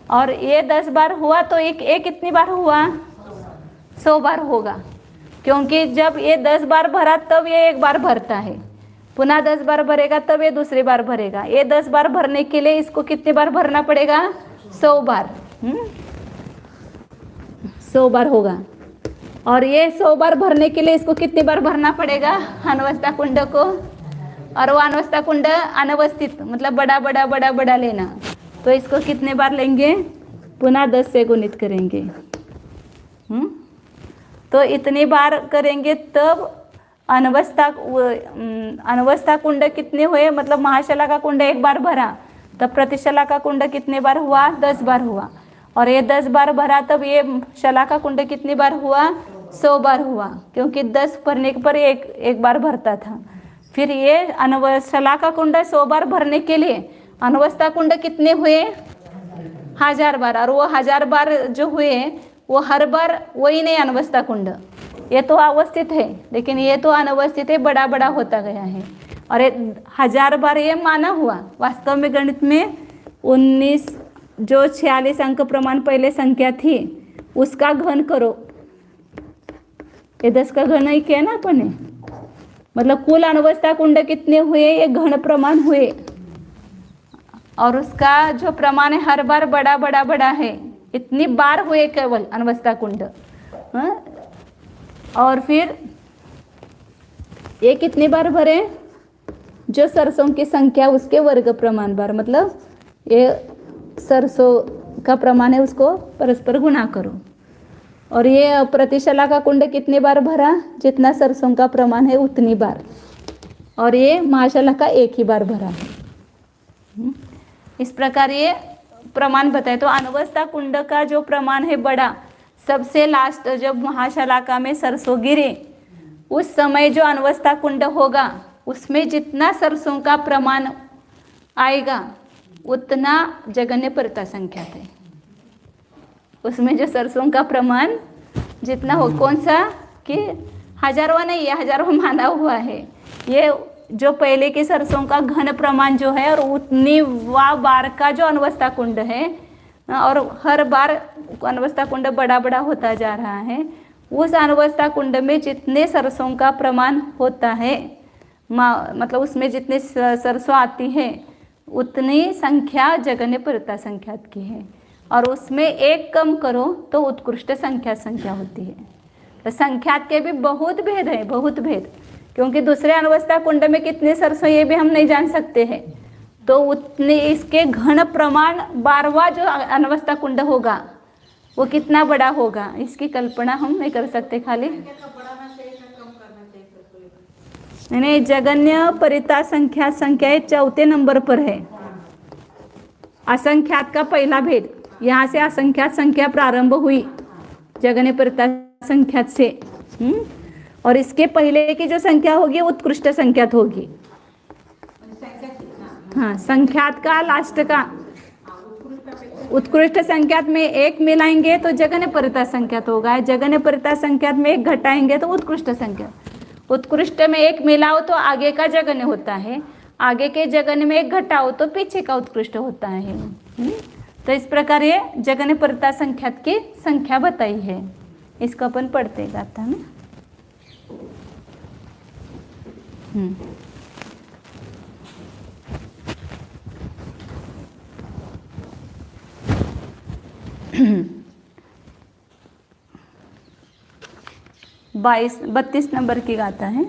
और ये 10 बार हुआ तो एक कितनी बार हुआ? 100 बार होगा, क्योंकि जब ये 10 बार भरा तब ये एक बार भरता है, पुनः 10 बार भरेगा तब ये दूसरी बार भरेगा। ये 10 बार भरने के लिए इसको कितनी बार भरना पड़ेगा? 100 बार। 100 बार होगा। और ये 100 बार भरने के लिए इसको कितनी बार भरना पड़ेगा? अनवस्था कुंड को। और वो अनवस्था कुंड अनवस्थित मतलब बड़ा बड़ा बड़ा बड़ा लेना, तो इसको कितने बार लेंगे? पुनः 10 से गुणित करेंगे। तो इतनी बार करेंगे तब अनवस्था कुंड कितने हुए? मतलब महाशलाका कुंड एक बार भरा तब प्रतिशलाका कुंड कितने बार हुआ? 10 बार हुआ। और ये 10 बार भरा तब ये शलाका कुंड कितनी बार हुआ? 100 बार हुआ, क्योंकि 10 भरने पर एक बार भरता था। फिर ये शलाका कुंड 100 बार भरने के लिए अनवस्था कुंड कितने हुए? 1000 बार। और वो 1000 बार जो हुए वो हर बार वही नहीं अनवस्था कुंड, ये तो अवस्थित है लेकिन ये तो अनवस्थित है, बड़ा बड़ा होता गया है। और 1000 बार ये माना हुआ। वास्तव में गणित में 19 जो 46 अंक प्रमाण पहले संख्या थी उसका घन करो, ये 10 का घन ही किया ना अपन ने, मतलब कुल अनवस्था कुंड कितने हुए, ये घन प्रमाण हुए। और उसका जो प्रमाण है हर बार बड़ा बड़ा बड़ा है, इतनी बार हुए केवल अनवस्था कुंड। हाँ? और फिर ये कितनी बार भरे, जो सरसों की संख्या उसके वर्ग प्रमाण बार, मतलब ये सरसों का प्रमाण है उसको परस्पर गुणा करो। और ये प्रतिशला का कुंड कितनी बार भरा, जितना सरसों का प्रमाण है उतनी बार। और ये महाशला का एक ही बार भरा है। इस प्रकार ये प्रमाण बताए। तो अनवस्था कुंड का जो प्रमाण है बड़ा, सबसे लास्ट जब महाशलाका में सरसों गिरे उस समय जो अनवस्था कुंड होगा उसमें जितना सरसों का प्रमाण आएगा उतना जगन्य परिता संख्या है। उसमें जो सरसों का प्रमाण जितना हो, कौन सा कि 1000वां नहीं है, 1000वां माना हुआ है। ये जो पहले के सरसों का घन प्रमाण जो है और उतनी बार का जो अनवस्था कुंड है, और हर बार अनवस्था कुंड बड़ा बड़ा होता जा रहा है। उस अनवस्था कुंड में जितने सरसों का प्रमाण होता है, मतलब उसमें जितने सरसों आती है उतनी संख्या जगन्य परिता संख्यात की है। और उसमें एक कम करो तो उत्कृष्ट संख्या होती है। तो संख्यात के भी बहुत भेद है, बहुत भेद, क्योंकि दूसरे अनवस्था कुंड में कितने सरसों ये भी हम नहीं जान सकते हैं। तो उतने इसके घन प्रमाण 12वां जो अनवस्था कुंड होगा वो कितना बड़ा होगा, इसकी कल्पना हम नहीं कर सकते। खाली नहीं, जगन्य परिता संख्या चौथे नंबर पर है। असंख्यात का पहला भेद, यहाँ से असंख्यात संख्या प्रारंभ हुई जगन्य परिता संख्यात से। और इसके पहले की जो संख्या होगी उत्कृष्ट संख्यात होगी। हाँ, संख्यात का लास्ट का उत्कृष्ट संख्यात में एक मिलाएंगे तो जगन्य परिता संख्यात होगा। जगन्य परिता संख्यात में एक घटाएंगे तो उत्कृष्ट संख्या। उत्कृष्ट में एक मिलाओ तो आगे का जगन्य होता है, आगे के जगन्य में एक घटाओ तो पीछे का उत्कृष्ट होता है। तो इस प्रकार ये जगन्य परिता संख्यात की संख्या बताई है। इसको अपन पढ़ते गाथा में। बाईस 32 नंबर की गाथा है।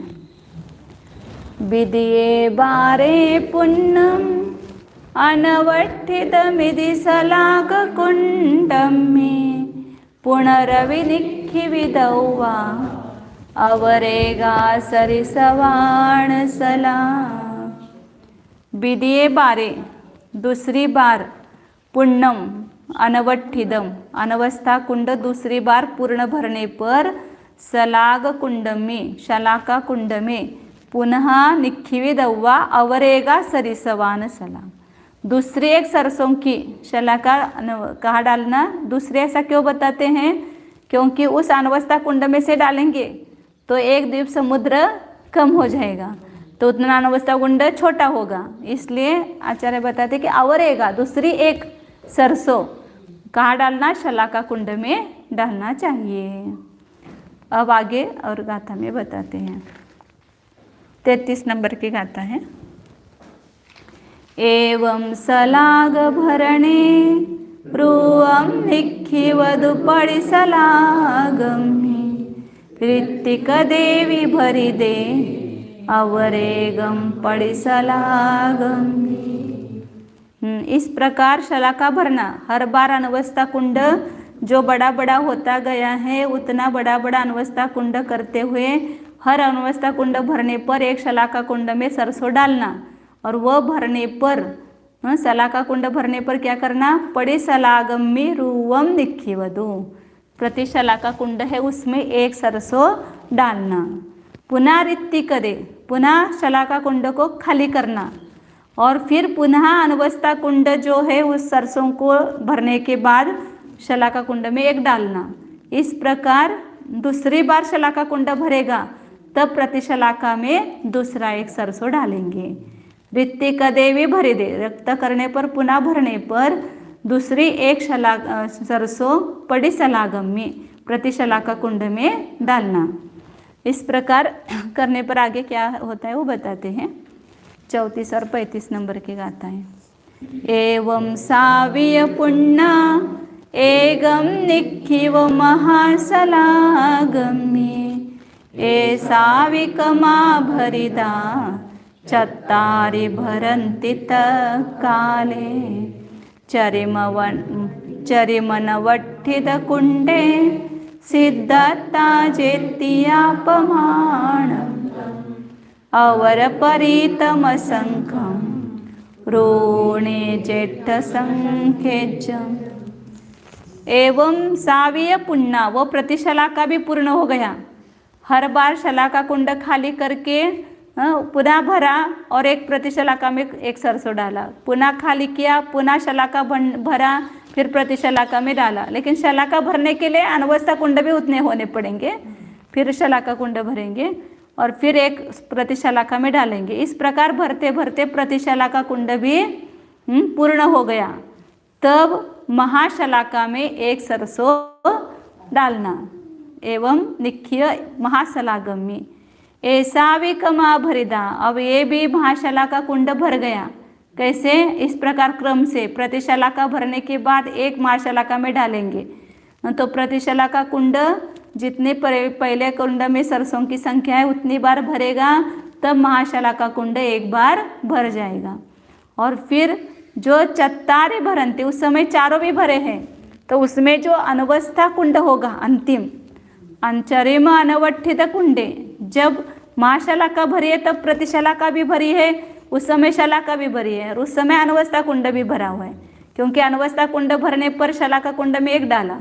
विदिये बारे पुण्यम अनवठितमिति सलाक कुंडम में पुनरविनिखि विदौवा अवरेगा सरिसवाण सला। विदिये बारे, दूसरी बार, पुण्यम अनवठिदम, अनवस्था कुंड दूसरी बार पूर्ण भरने पर सलाग कुंड में, शलाका कुंड में पुनः निखिविदौवा अवरेगा सरिसवान सला। दूसरी एक सरसों की शलाका कहाँ डालना, दूसरे ऐसा क्यों बताते हैं, क्योंकि उस अनवस्था कुंड में से डालेंगे तो एक द्वीप समुद्र कम हो जाएगा, तो उतना अनवस्था कुंड छोटा होगा। इसलिए आचार्य बताते कि अवरेगा दूसरी एक सरसों कहाँ डालना, शलाका कुंड में डालना चाहिए। अब आगे और गाथा में बताते हैं। 33 नंबर की गाथा है। एवं सलाग भरणे रुअम निखि वधु पड़ि सलागम ऋत्तिक देवी भरी दे अवरेगम पड़ि सलागम। इस प्रकार शलाका भरना, हर बार अनवस्था कुंड जो बड़ा बड़ा होता गया है उतना बड़ा बड़ा अनवस्था कुंड करते हुए हर अनवस्था कुंड भरने पर एक शलाका कुंड में सरसों डालना। और वह भरने पर, शलाका कुंड भरने पर क्या करना, पड़े सलागम में रुवम निखिवधु, प्रति शलाका कुंड है उसमें एक सरसों डालना। पुनः रित्ति करे, पुनः शलाका कुंड को खाली करना और फिर पुनः अनवस्था कुंड जो है उस सरसों को भरने के बाद शलाका कुंड में एक डालना। इस प्रकार दूसरी बार शलाका कुंड भरेगा तब प्रतिशलाका में दूसरा एक सरसों डालेंगे। ऋतिक देवी भरे दे, रक्त करने पर पुनः भरने पर दूसरी एक सरसों पड़ी शलागम में प्रतिशलाका कुंड में डालना। इस प्रकार करने पर आगे क्या होता है वो बताते हैं। 34 और 35 नंबर के गाता है। एवं सावीय पुण्य एगम निखिव महासलागम्ये ए साविकमा भरिदा चत्तारि भरन्ति काले चरिमनवट्ठित कुंडे सिद्धता जेत्यापमानम् अवरपरीतमसंख्यं रोणे जेठ संख्येजम। एवं सावीय पुण्य, वो प्रतिशलाका भी पूर्ण हो गया। हर बार शलाका कुंड खाली करके पुनः भरा और एक प्रतिशलाका में एक सरसों डाला, पुनः खाली किया, पुनः शलाका भरा, फिर प्रतिशलाका में डाला। लेकिन शलाका भरने के लिए अनवस्था कुंड भी उतने होने पड़ेंगे, फिर शलाका कुंड भरेंगे और फिर एक प्रतिशलाका में डालेंगे। इस प्रकार भरते भरते प्रतिशलाका कुंड भी पूर्ण हो गया। तब महाशलाका में एक सरसों डालना। एवं निख्य महाशलागम्य ऐसा भी कमा भरिदा, अब ये भी महाशलाका कुंड भर गया। कैसे? इस प्रकार क्रम से प्रतिशलाका भरने के बाद एक महाशलाका में डालेंगे। तो प्रतिशलाका कुंड जितने पहले कुंड में सरसों की संख्या है उतनी बार भरेगा, तब महाशलाका कुंड एक बार भर जाएगा। और फिर जो चत्तारे भरंते, उस समय चारों भी भरे हैं, तो उसमें जो अनवस्था कुंड होगा अंतिम अंचरिम अनवट्ठित कुंडे, जब महाशलाका भरी है तब प्रतिशलाका भी भरी है, उस समय शलाका भी भरी है और उस समय अनवस्था कुंड भी भरा हुआ है। क्योंकि अनवस्था कुंड भरने पर शलाका कुंड में एक डाला,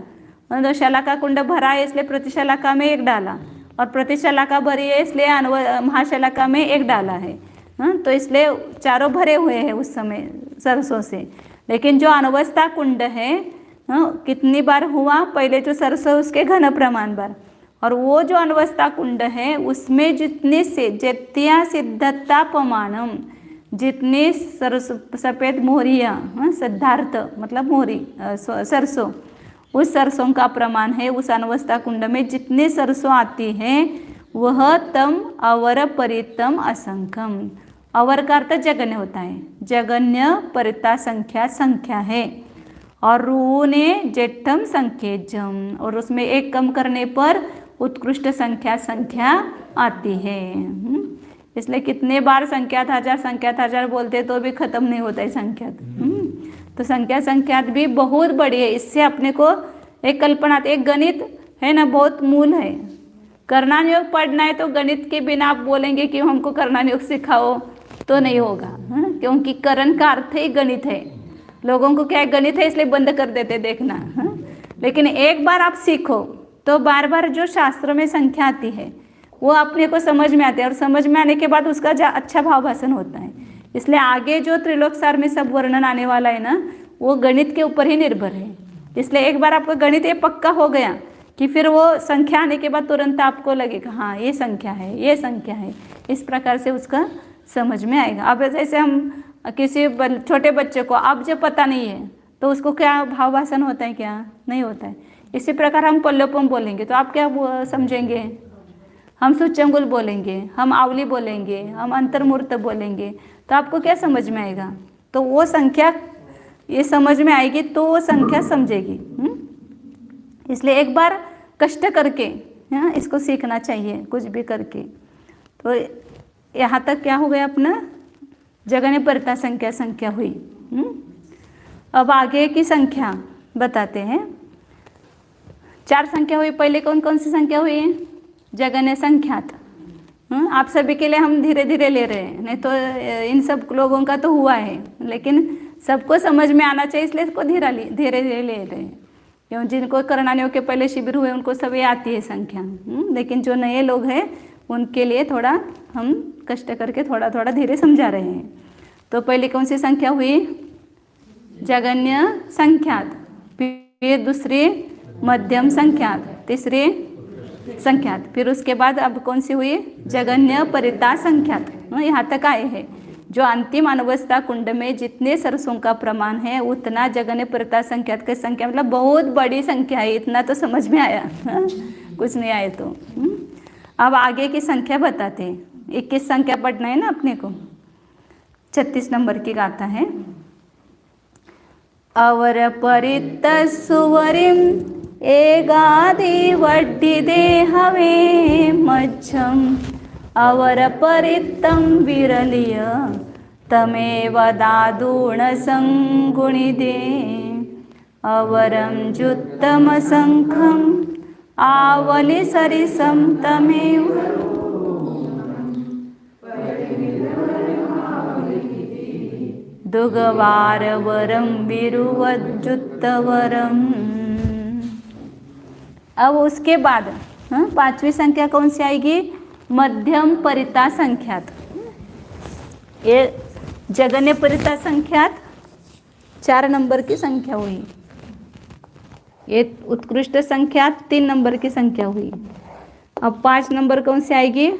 तो शलाका कुंड भरा है इसलिए प्रतिशलाका में एक डाला, और प्रतिशलाका भरी है इसलिए महाशलाका में एक डाला है। तो इसलिए चारों भरे हुए हैं उस समय सरसों से। लेकिन जो अनवस्था कुंड है कितनी बार हुआ? पहले जो सरसों उसके घन प्रमाण बार, और वो जो अनवस्था कुंड है उसमें जितनी से जत्या सिद्धता पमानम, जितनी सफ़ेद मोहरियाँ, सिद्धार्थ मतलब मोहरी सरसों, उस सरसों का प्रमाण है उस अनवस्था कुंड में जितनी सरसों आती है वह तम अवर परितम असंख्यम। अवर का अर्थ जगन्य होता है, जगन्य परिता संख्या है। और रू ने जेठम संख्येजम, और उसमें एक कम करने पर उत्कृष्ट संख्या आती है। इसलिए कितने बार संख्यात हजार बोलते तो भी खत्म नहीं होता है संख्यात। तो संख्यात भी बहुत बड़ी है। इससे अपने को एक कल्पना, एक गणित है ना, बहुत मूल है। कर्णान योग पढ़ना है तो गणित के बिना आप बोलेंगे कि हमको कर्णान योग सिखाओ तो नहीं होगा, क्योंकि करण का अर्थ ही गणित है। लोगों को क्या गणित है इसलिए बंद कर देते देखना। लेकिन एक बार आप सीखो तो बार बार जो शास्त्र में संख्या आती है वो अपने को समझ में आती है, और समझ में आने के बाद उसका अच्छा भाव भाषण होता है। इसलिए आगे जो त्रिलोकसार में सब वर्णन आने वाला है ना, वो गणित के ऊपर ही निर्भर है। इसलिए एक बार आपका गणित ये पक्का हो गया कि फिर वो संख्या आने के बाद तुरंत आपको लगेगा हाँ ये संख्या है, ये संख्या है। इस प्रकार से उसका समझ में आएगा। अब जैसे हम किसी छोटे बच्चे को अब जब पता नहीं है तो उसको क्या भाव भाषण होता है? क्या नहीं होता है। इसी प्रकार हम पल्लोपम बोलेंगे तो आप क्या समझेंगे? हम सूच्यंगुल बोलेंगे, हम आवली बोलेंगे, हम अंतर्मूर्त बोलेंगे, तो आपको क्या समझ में आएगा? तो वो संख्या ये समझ में आएगी तो वो संख्या समझेगी। इसलिए एक बार कष्ट करके इसको सीखना चाहिए, कुछ भी करके। तो यहाँ तक क्या हो गया अपना जगन्य परिता संख्या हुई। अब आगे की संख्या बताते हैं। 4 संख्या हुई। पहले कौन कौन सी संख्या हुई? जगन्य संख्यात। आप सभी के लिए हम धीरे धीरे ले रहे हैं, नहीं तो इन सब लोगों का तो हुआ है, लेकिन सबको समझ में आना चाहिए इसलिए इसको धीरे धीरे ले रहे हैं। क्यों? जिनको कर्णानियों के पहले शिविर हुए उनको सभी आती है संख्या, लेकिन जो नए लोग हैं उनके लिए थोड़ा हम कष्ट करके थोड़ा थोड़ा धीरे समझा रहे हैं। तो पहले कौन सी संख्या हुई? जगन्य संख्यात। फिर दूसरी मध्यम संख्यात, तीसरी संख्यात, फिर उसके बाद अब कौन सी हुई, जगन्य परिता संख्यात। यहाँ तक आए हैं। जो अंतिम अनवस्था कुंड में जितने सरसों का प्रमाण है उतना जगन्य परिता संख्यात की संख्या, मतलब बहुत बड़ी संख्या है। इतना तो समझ में आया, कुछ नहीं आए तो। अब आगे की संख्या बताते हैं। 21 संख्या पढ़ना है ना अपने को। 36 नंबर की गाथा है। अवर परित सुवरिम एगादि वड्डी देहवे मध्यम अवर परित्तम विरलिय तमेव दादूण संगुणिदे अवरम जुत्तम संखम आवलि सरिसम तमेव दुगवार वरम विरुवज्जुत्तवरम। अब उसके बाद 5वीं संख्या कौन सी आएगी, मध्यम परिता संख्यात। ये जगन्य परिता संख्यात 4 नंबर की संख्या हुई। ये उत्कृष्ट संख्यात 3 नंबर की संख्या हुई। अब 5 नंबर कौन सी आएगी,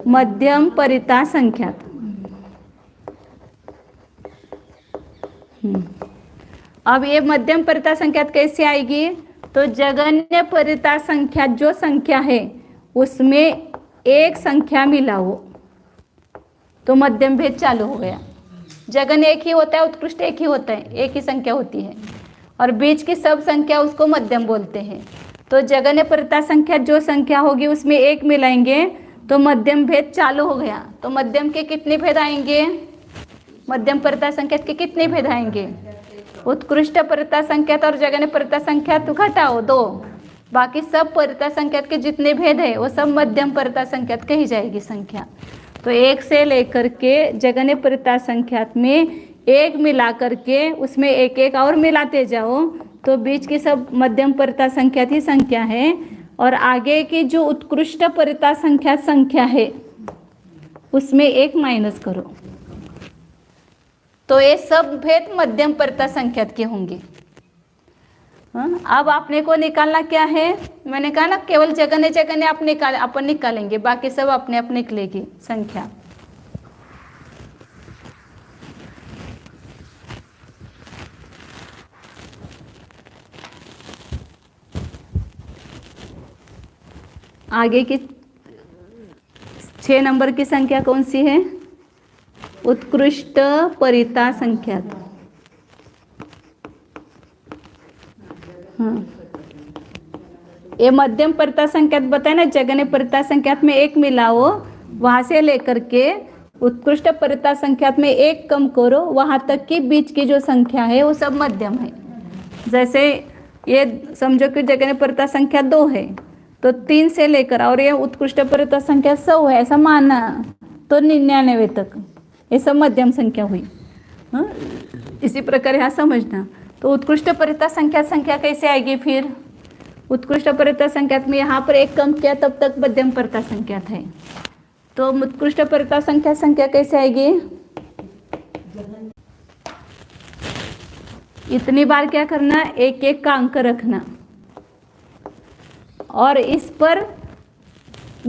मध्यम परिता संख्यात। अब ये मध्यम परिता संख्यात कैसे आएगी, तो जगन्य परिता संख्यात जो संख्या है उसमें एक संख्या मिलाओ तो मध्यम भेद चालू हो गया। जगन्य एक ही होता है, उत्कृष्ट एक ही होता है, एक ही संख्या होती है, और बीच की सब संख्या उसको मध्यम बोलते हैं। तो जगन्य परिता संख्या जो संख्या होगी उसमें एक मिलाएंगे तो मध्यम भेद चालू हो गया। तो मध्यम के कितने भेद आएंगे, मध्यम परिता संख्या के कितने भेद आएंगे, उत्कृष्ट परिता संख्यात और जगन्य परिता संख्यात घटाओ 2, बाकी सब परिता संख्यात के जितने भेद है वो सब मध्यम परिता संख्यात कही जाएगी संख्या। तो 1 से लेकर के जगन्य परिता संख्यात में 1 मिला करके उसमें 1 और मिलाते जाओ तो बीच की सब मध्यम परिता संख्यात ही संख्या है, और आगे की जो उत्कृष्ट परिता संख्या है उसमें 1 माइनस करो तो ये सब भेद मध्यम परिता संख्यात के होंगे। अब आपने को निकालना क्या है, मैंने कहा ना केवल जगन्य आप अपन निकालेंगे, बाकी सब अपने अपने निकलेगी संख्या। आगे की 6 नंबर की संख्या कौन सी है, उत्कृष्ट परिता संख्यात। ये मध्यम परिता संख्यात बताए ना, जगन्य परिता संख्यात में 1 मिलाओ, वहां से लेकर के उत्कृष्ट परिता संख्यात में 1 कम करो, वहां तक की बीच की जो संख्या है वो सब मध्यम है। जैसे ये समझो कि जगन्य परिता संख्या 2 है तो 3 से लेकर और ये उत्कृष्ट परिता संख्या 100 है ऐसा मानना, तो 99 तक ये सब मध्यम संख्या हुई। इसी प्रकार यहाँ समझना। तो उत्कृष्ट परिता संख्या कैसे आएगी, फिर उत्कृष्ट परिता संख्यात में यहाँ पर 1 कम किया तब तक मध्यम परिता संख्यात है। तो उत्कृष्ट परिता संख्या कैसे आएगी, इतनी बार क्या करना, 1 का अंक रखना और इस पर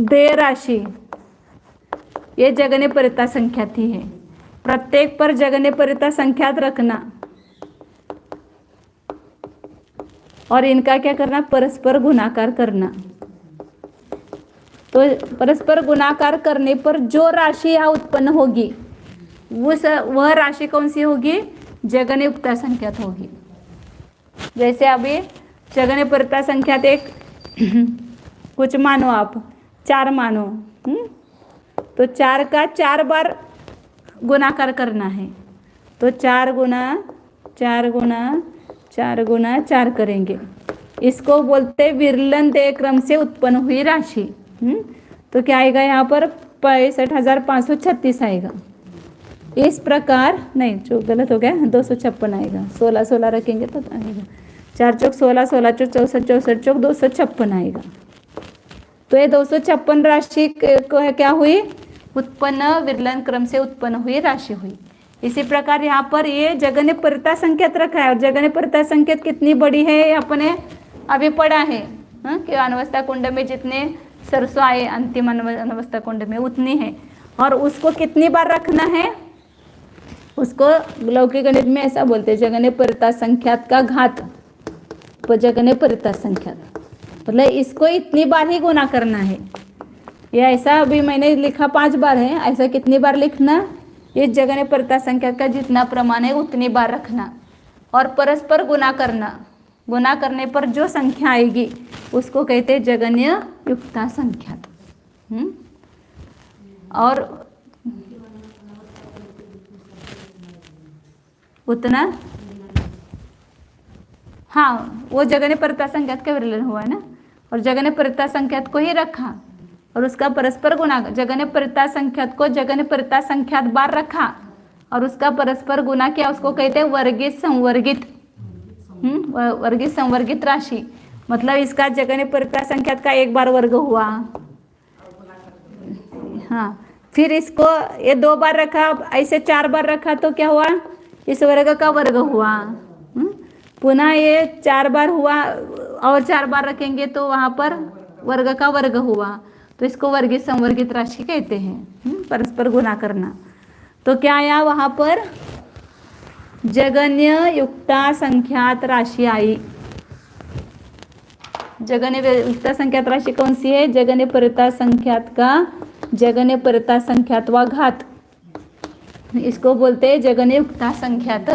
दे राशि, ये जगन्य परिता संख्यात ही है, प्रत्येक पर जगन्य परिता संख्यात रखना और इनका क्या करना, परस्पर गुणाकार करना। तो परस्पर गुणाकार करने पर जो राशि यहाँ उत्पन्न होगी वह राशि कौन सी होगी, जगन्य परिता संख्यात होगी। जैसे अभी जगन्य परिता संख्यात एक कुछ मानो आप 4 मानो, तो 4 का 4 बार गुणाकार करना है, तो 4 गुना 4 गुना 4 गुना 4 करेंगे। इसको बोलते विरलन देय क्रम से उत्पन्न हुई राशि। तो क्या आएगा यहाँ पर 65,536 आएगा। इस प्रकार नहीं, जो गलत हो गया 256 आएगा, 16 रखेंगे तो आएगा 4 चौक 16, 16 चौक 64, 64 चौक 256 आएगा। तो ये 256 राशि क्या हुई, उत्पन्न विरलन क्रम से उत्पन्न हुई राशि हुई। इसी प्रकार यहाँ पर ये जगन्य परिता संख्यात रखा है, और जगन्य परिता संख्यात कितनी बड़ी है, अपने अभी पढ़ा है कि अनवस्था कुंड में जितने सरसों आए अंतिम अनवस्था कुंड में उतनी है, और उसको कितनी बार रखना है, उसको लौकिक गणित में ऐसा बोलते हैं जगने परिता संख्यात का घात, जगने परिता संख्यात, मतलब इसको इतनी बार ही गुना करना है। या ऐसा अभी मैंने लिखा 5 बार है, ऐसा कितनी बार लिखना, इस जगने परिता संख्यात का जितना प्रमाण है उतनी बार रखना, और परस्पर गुना करना। गुना करने पर जो संख्या आएगी उसको कहते हैं जगन्य युक्ता संख्यात। और उतना, हाँ वो जगन्य परिता संख्यात के विरलन हुआ है ना, और जगन्य परिता संख्यात को ही रखा और उसका परस्पर गुना, जगन्य परिता संख्यात को जगन्य परिता संख्यात बार रखा और उसका परस्पर गुना किया, उसको कहते हैं वर्गित संवर्गित। वर्गित संवर्गित राशि, मतलब इसका जगन्य परिता संख्यात का 1 बार वर्ग हुआ, हाँ, फिर इसको ये 2 बार रखा, ऐसे 4 बार रखा तो क्या हुआ, इस वर्ग का वर्ग हुआ। पुनः ये 4 बार हुआ और 4 बार रखेंगे तो वहाँ पर वर्ग का वर्ग हुआ, तो इसको वर्गित संवर्गित राशि कहते हैं, परस्पर गुना करना। तो क्या आया वहाँ पर, जगन्य युक्ता संख्यात राशि आई। जगन्य युक्ता संख्यात राशि कौन सी है, जगन्य परिता संख्यात का जगन्य परिता संख्यात व घात, इसको बोलते हैं जगन्य युक्ता संख्यात।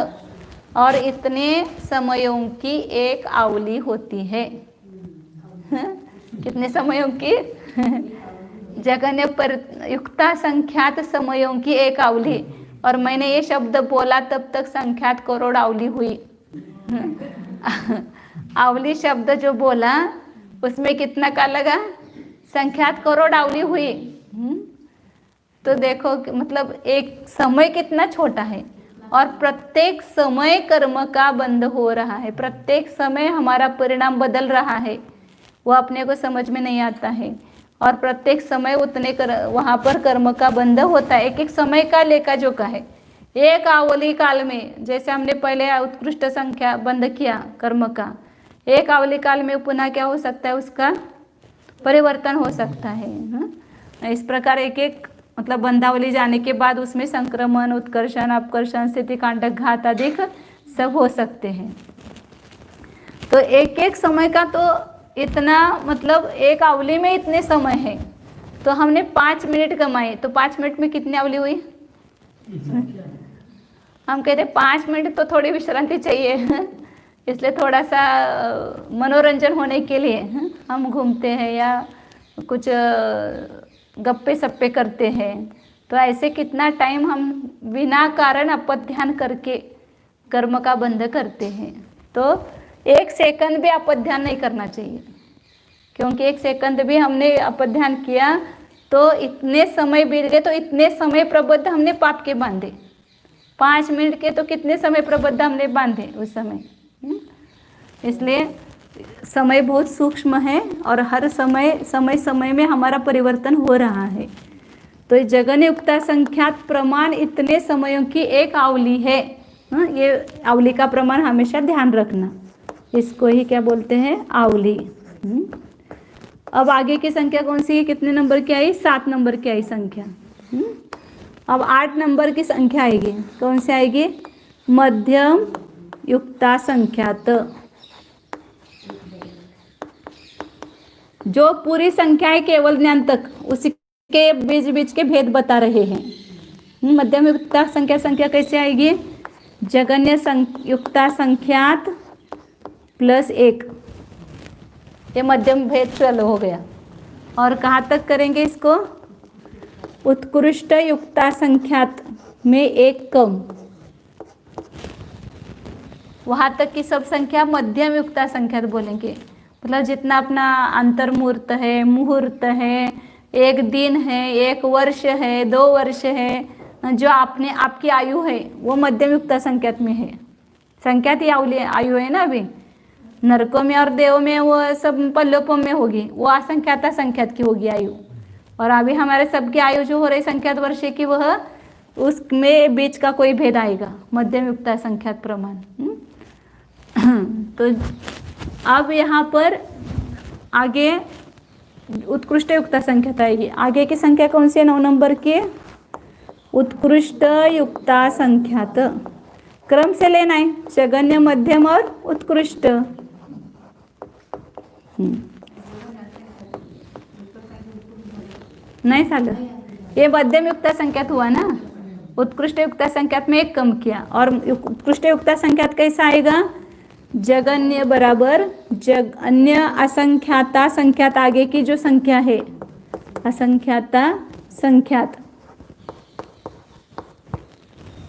और इतने समयों की एक आवली होती है। कितने समयों की, जगन्य युक्ता संख्यात समयों की एक आवली। और मैंने ये शब्द बोला तब तक संख्यात करोड़ आवली हुई। आवली शब्द जो बोला उसमें कितना का लगा, संख्यात करोड़ आवली हुई। तो देखो मतलब एक समय कितना छोटा है, और प्रत्येक समय कर्म का बंध हो रहा है, प्रत्येक समय हमारा परिणाम बदल रहा है, वो अपने को समझ में नहीं आता है। और प्रत्येक समय उतने वहाँ पर कर्म का बंध होता है, एक एक समय का लेखा जोखा है। एक आवली काल में, जैसे हमने पहले उत्कृष्ट संख्या बंध किया कर्म का, एक आवली काल में पुनः क्या हो सकता है, उसका परिवर्तन हो सकता है। इस प्रकार एक एक मतलब बंधावली जाने के बाद उसमें संक्रमण, उत्कर्षण, अपकर्षण, स्थिति कांटक, घात आदि सब हो सकते हैं। तो एक एक समय का तो इतना, मतलब एक आवली में इतने समय है, तो हमने 5 मिनट कमाए, तो 5 मिनट में कितनी आवली हुई। हम कहते 5 मिनट तो थोड़ी विश्रांति चाहिए, इसलिए थोड़ा सा मनोरंजन होने के लिए हम घूमते हैं या कुछ गप्पे सप्पे करते हैं। तो ऐसे कितना टाइम हम बिना कारण अपध्यान करके कर्म का बंध करते हैं। तो 1 सेकंड भी अपध्यान नहीं करना चाहिए, क्योंकि 1 सेकंड भी हमने अपध्यान किया तो इतने समय बीत गए, तो इतने समय प्रबद्ध हमने पाप के बांधे। 5 मिनट के तो कितने समय प्रबद्ध हमने बांधे उस समय। इसलिए समय बहुत सूक्ष्म है और हर समय में हमारा परिवर्तन हो रहा है। तो जगन्य युक्ता संख्यात प्रमाण इतने समयों की एक आवली है। ये आवली का प्रमाण हमेशा ध्यान रखना, इसको ही क्या बोलते हैं, आवली। अब आगे की संख्या कौन सी है, कितने नंबर की आई, 7 नंबर की आई संख्या। अब 8 नंबर की संख्या आएगी, कौन सी आएगी, मध्यम युक्ता संख्यात। जो पूरी संख्या है केवल ज्ञान तक, उसी के बीच बीच के भेद बता रहे हैं। मध्यम युक्ता संख्या कैसे आएगी, जगन्य युक्ता संख्यात +1, ये मध्यम भेद चालू हो गया। और कहाँ तक करेंगे इसको, उत्कृष्ट युक्ता संख्यात में 1 कम, वहाँ तक की सब संख्या मध्यम युक्ता संख्यात बोलेंगे। मतलब जितना अपना अंतर्मुहूर्त है, मुहूर्त है, 1 दिन है, 1 वर्ष है, 2 वर्ष है, जो आपकी आयु है वो मध्यम युक्ता संख्यात में है। संख्यात ही आयु है ना, अभी नरकों में और देवों में वो सब पल्लोपम में होगी, वो असंख्याता संख्यात की होगी आयु। और अभी हमारे सबकी आयु जो हो रही संख्यात वर्ष की, वह उसमें बीच का कोई भेद आएगा, मध्यम युक्ता संख्यात प्रमाण। तो अब यहाँ पर आगे उत्कृष्ट युक्ता संख्यात आएगी। आगे की संख्या कौन सी है? 9 नंबर की उत्कृष्ट युक्ता संख्यात। क्रम से लेना है, जघन्य, मध्यम और उत्कृष्ट। नहीं झालं, ये मध्यम युक्ता संख्यात हुआ ना। उत्कृष्ट युक्ता संख्यात में एक कम किया, और उत्कृष्ट युक्ता संख्यात कैसा आएगा? जगन्य बराबर अन्य असंख्याता संख्यात, आगे की जो संख्या है असंख्याता संख्यात,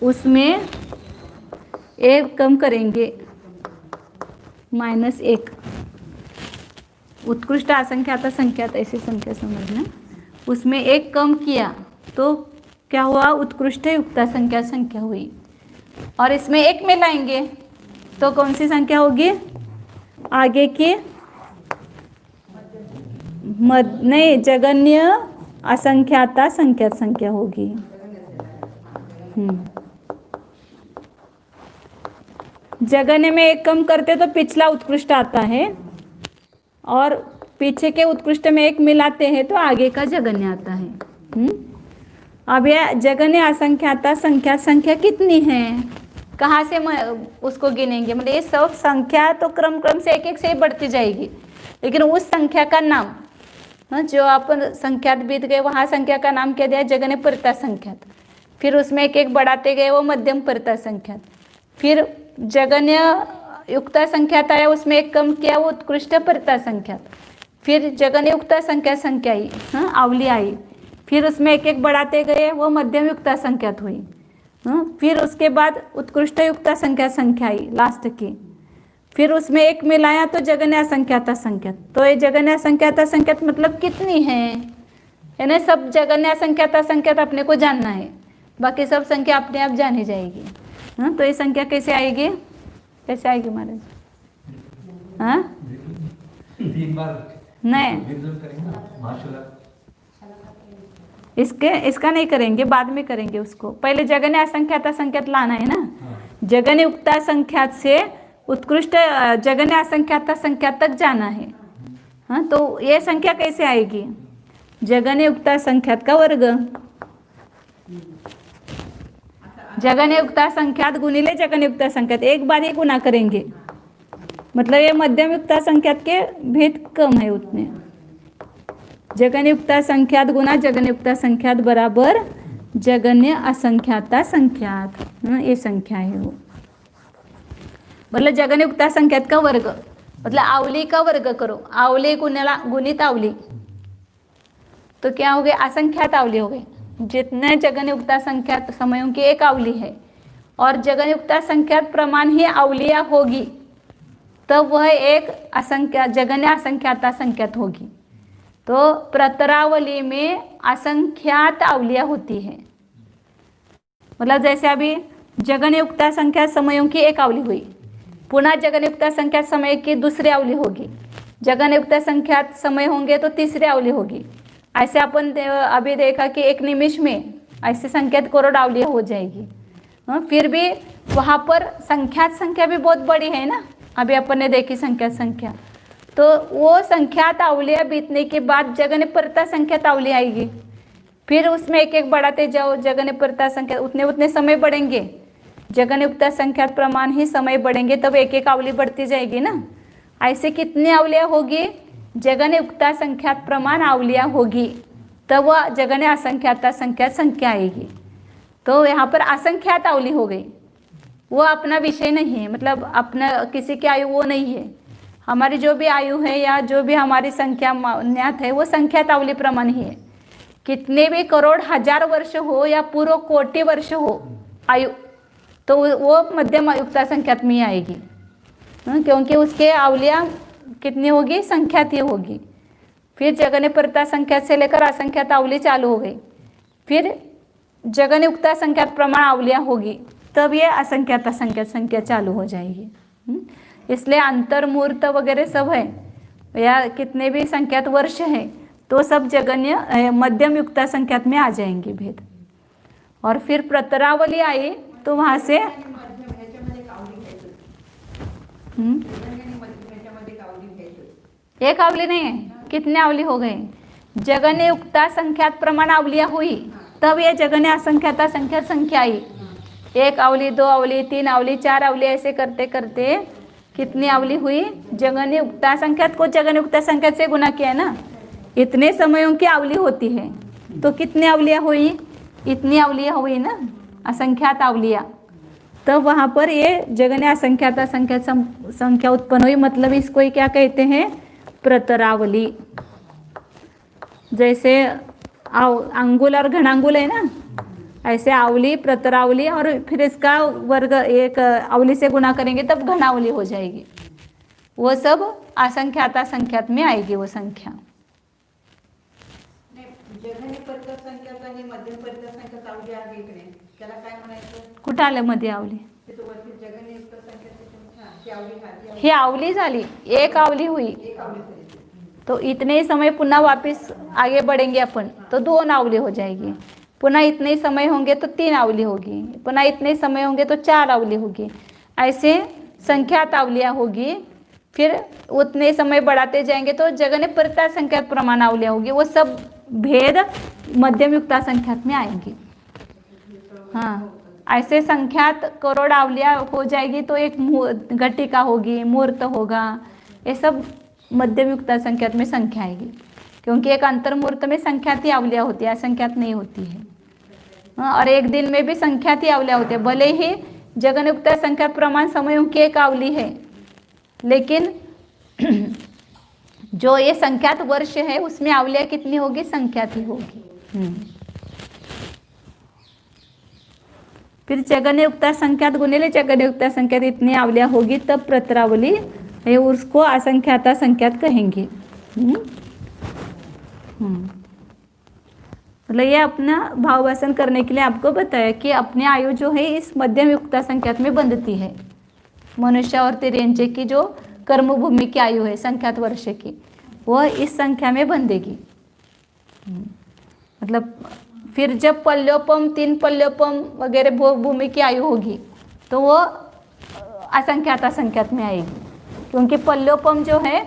उसमें एक कम करेंगे, -1। उत्कृष्ट असंख्याता संख्यात ऐसी संख्या समझना, उसमें एक कम किया तो क्या हुआ? उत्कृष्ट युक्ता संख्या हुई। और इसमें एक में लाएंगे तो कौन सी संख्या होगी? आगे की नहीं, जगन्य असंख्याता संख्या होगी। जगन्य में एक कम करते तो पिछला उत्कृष्ट आता है, और पीछे के उत्कृष्ट में एक मिलाते हैं तो आगे का जगन्य आता है। अब यह जगन्य असंख्याता संख्या कितनी है? कहाँ से उसको गिनेंगे? मतलब ये सब संख्या तो क्रम से एक से ही बढ़ती जाएगी, लेकिन उस संख्या का नाम, जो अपन संख्यात बीत गए वहाँ संख्या का नाम क्या दिया? जगन्य परिता संख्यात। फिर उसमें एक बढ़ाते गए, वो मध्यम परिता संख्यात। फिर जगन्य युक्ता संख्यात आया, उसमें एक कम किया, वो उत्कृष्ट परिता संख्यात। फिर जगन्य युक्ता संख्या आई, आवली आई। फिर उसमें एक बढ़ाते गए, वो मध्यम युक्ता संख्यात हुई। फिर उसके बाद उत्कृष्ट युक्ता संख्या आई लास्ट की। फिर उसमें एक मिलाया तो जगन्य असंख्याता संख्यात। तो ये जगन्य असंख्याता संख्यात मतलब कितनी है? यानी सब जगन्य असंख्याता संख्यात अपने को जानना है, बाकी सब संख्या अपने आप जानी जाएगी। तो ये संख्या कैसे आएगी? कैसे आएगी महाराज? नहीं, इसका नहीं करेंगे, बाद में करेंगे उसको। पहले जगन्य असंख्याता संख्यात लाना है ना। जगन्य युक्ता संख्यात से उत्कृष्ट जगन्य असंख्याता संख्यात तक जाना है। तो ये संख्या कैसे आएगी? जगन्य युक्ता संख्यात का वर्ग, जगन्य युक्ता संख्यात गुणिले जगन्य युक्ता संख्यात, एक बार ही गुना करेंगे। मतलब ये मध्यम युक्ता संख्यात के भेद कम है उतने। जगन्य युक्ता संख्यात गुना जगन्य युक्ता संख्यात बराबर जगन्य असंख्याता संख्यात। ये संख्या है वो, मतलब जगन्य युक्ता संख्यात का वर्ग, मतलब आवली का वर्ग करो। आवली गुणित आवली, तो क्या हो गए? असंख्यात आवली हो गई। जितने जगन्य युक्ता संख्यात समयों की एक आवली है, और जगन्य युक्ता संख्यात प्रमाण ही आवलियाँ होगी, तब वह एक जगन्य असंख्याता संख्यात होगी। तो प्रतरावली में असंख्यात आवलियाँ होती है। मतलब जैसे अभी जगन्य युक्ता संख्या समयों की एक आवली हुई, पुनः जगन्य युक्ता संख्या समय की दूसरी आवली होगी, जगन्य युक्ता संख्यात समय होंगे तो तीसरी आवली होगी। ऐसे अपन अभी देखा कि एक निमिष में ऐसे संख्यात करोड़ आवलियाँ हो जाएगी। फिर भी वहाँ पर संख्या भी बहुत बड़ी है ना। अभी अपन ने देखी संख्या, तो वो संख्यात आवलियाँ बीतने के बाद जगन्य परिता संख्यात आवली आएगी। फिर उसमें एक बढ़ाते जाओ, जगन्य परिता संख्या उतने समय बढ़ेंगे। जगन्य युक्ता संख्यात प्रमाण ही समय बढ़ेंगे, तब एक आवली बढ़ती जाएगी ना। ऐसे कितनी आवलियाँ होगी? जगन्य युक्ता संख्यात प्रमाण आवलियाँ होगी, तब वह जगन्य असंख्याता संख्या आएगी। तो यहाँ पर असंख्यात आवली हो गई, वो अपना विषय नहीं है, मतलब अपना किसी की आयु वो नहीं है। हमारी जो भी आयु है या जो भी हमारी संख्या ज्ञात है, वो संख्यात आवली प्रमाण ही है। कितने भी करोड़ हजार वर्ष हो या पूर्व कोटि वर्ष हो आयु, तो वो मध्यम युक्ता संख्यात में आएगी, क्योंकि उसके आवलियाँ कितनी होगी? संख्यात ही होगी। फिर जगन्य परिता संख्यात से लेकर असंख्यात आवली चालू हो गई, फिर जगन्य युक्ता संख्यात प्रमाण आवलियाँ होगी, तब ये असंख्याता संख्या चालू हो जाएगी। इसलिए अंतर्मूर्त वगैरह सब है, या कितने भी संख्यात वर्ष हैं, तो सब जगन्य मध्यम युक्ता संख्यात में आ जाएंगे भेद। और फिर प्रतरावली आई तो वहाँ से एक आवली नहीं है, कितने आवली हो गए? जगन्य युक्ता संख्यात प्रमाण आवलियां हुई, तब ये जगन्य असंख्याता संख्यात संख्या आई। एक आवली, दो आवली, तीन आवली, चार आवली, ऐसे करते करते कितनी आवली हुई? जगन्य युक्ता संख्यात को जगन्य युक्ता संख्यात से गुना किया ना, इतने समयों की आवली होती है, तो कितनी आवलियां हुई? इतनी आवलियां हुई ना, असंख्यात आवलियां। तब वहाँ पर ये जगन्य असंख्याता संख्यात संख्या उत्पन्न हुई, मतलब इसको ही क्या कहते हैं? प्रतरावली। जैसे अंगुल और घनांगुल है ना, ऐसे आवली, प्रतरावली, और फिर इसका वर्ग एक आवली से गुना करेंगे तब घनावली हो जाएगी। वो सब असंख्याता संख्यात में आएगी वो संख्या। कुठं आलं मध्ये आवली? ही आवली झाली, एक आवली हुई, तो इतने ही समय पुनः वापस आगे बढ़ेंगे अपन तो 2 आवली हो जाएगी, पुनः इतने ही समय होंगे तो 3 आवली होगी, पुनः इतने समय होंगे तो 4 आवली होगी, ऐसे संख्यात आवलियां होगी। फिर उतने समय बढ़ाते जाएंगे तो जगन्य परिता संख्यात प्रमाण आवलियां होगी। वो सब भेद मध्यम युक्ता संख्यात में आएंगी। हाँ, ऐसे संख्यात करोड़ आवलियां हो जाएगी तो एक घटिका होगी, मूर्त होगा, ये सब मध्यम युक्ता संख्यात में संख्या आएगी, क्योंकि एक अंतर्मूर्त में संख्यात ही आवलियां होती है, असंख्यात नहीं होती है। और एक दिन में भी संख्यात ही आवलियां होती है, भले ही जगन्य युक्ता संख्यात प्रमाण समयों की एक आवली है, लेकिन जो ये संख्यात वर्ष है उसमें आवलियां कितनी होगी? संख्यात ही होगी। फिर जगन्य युक्ता संख्यात गुणिले जगन्य युक्ता संख्यात इतनी आवलियां होगी, तब प्रतरावली है, उसको असंख्याता संख्यात कहेंगे। मतलब ये अपना भाववासन करने के लिए आपको बताया कि अपनी आयु जो है इस मध्यम युक्ता संख्यात में बंधती है। मनुष्य और तिर्यंचे की जो कर्मभूमि की आयु है संख्यात वर्ष की, वह इस संख्या में बंधेगी। मतलब फिर जब पल्योपम, 3 पल्योपम वगैरह भूमि की आयु होगी तो वो असंख्याता संख्यात में आएगी, क्योंकि पल्योपम जो है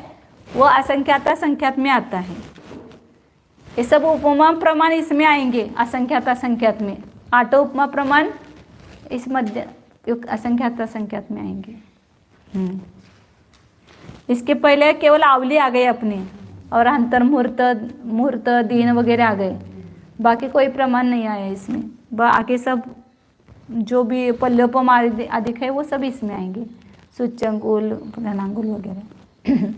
वो असंख्याता संख्यात में आता है। ये सब उपमा प्रमाण इसमें आएंगे असंख्याता संख्यात में, 8 उपमा प्रमाण इस मध्य असंख्याता संख्यात में आएंगे। इसके पहले केवल आवली आ गई अपनी, और अंतर्मुहूर्त, मुहूर्त, दिन वगैरह आ गए, बाकी कोई प्रमाण नहीं आया इसमें। बाकी सब जो भी पल्योपम अधिक है वो सब इसमें आएंगे, सूच्यंगुल, घनांगुल वगैरह।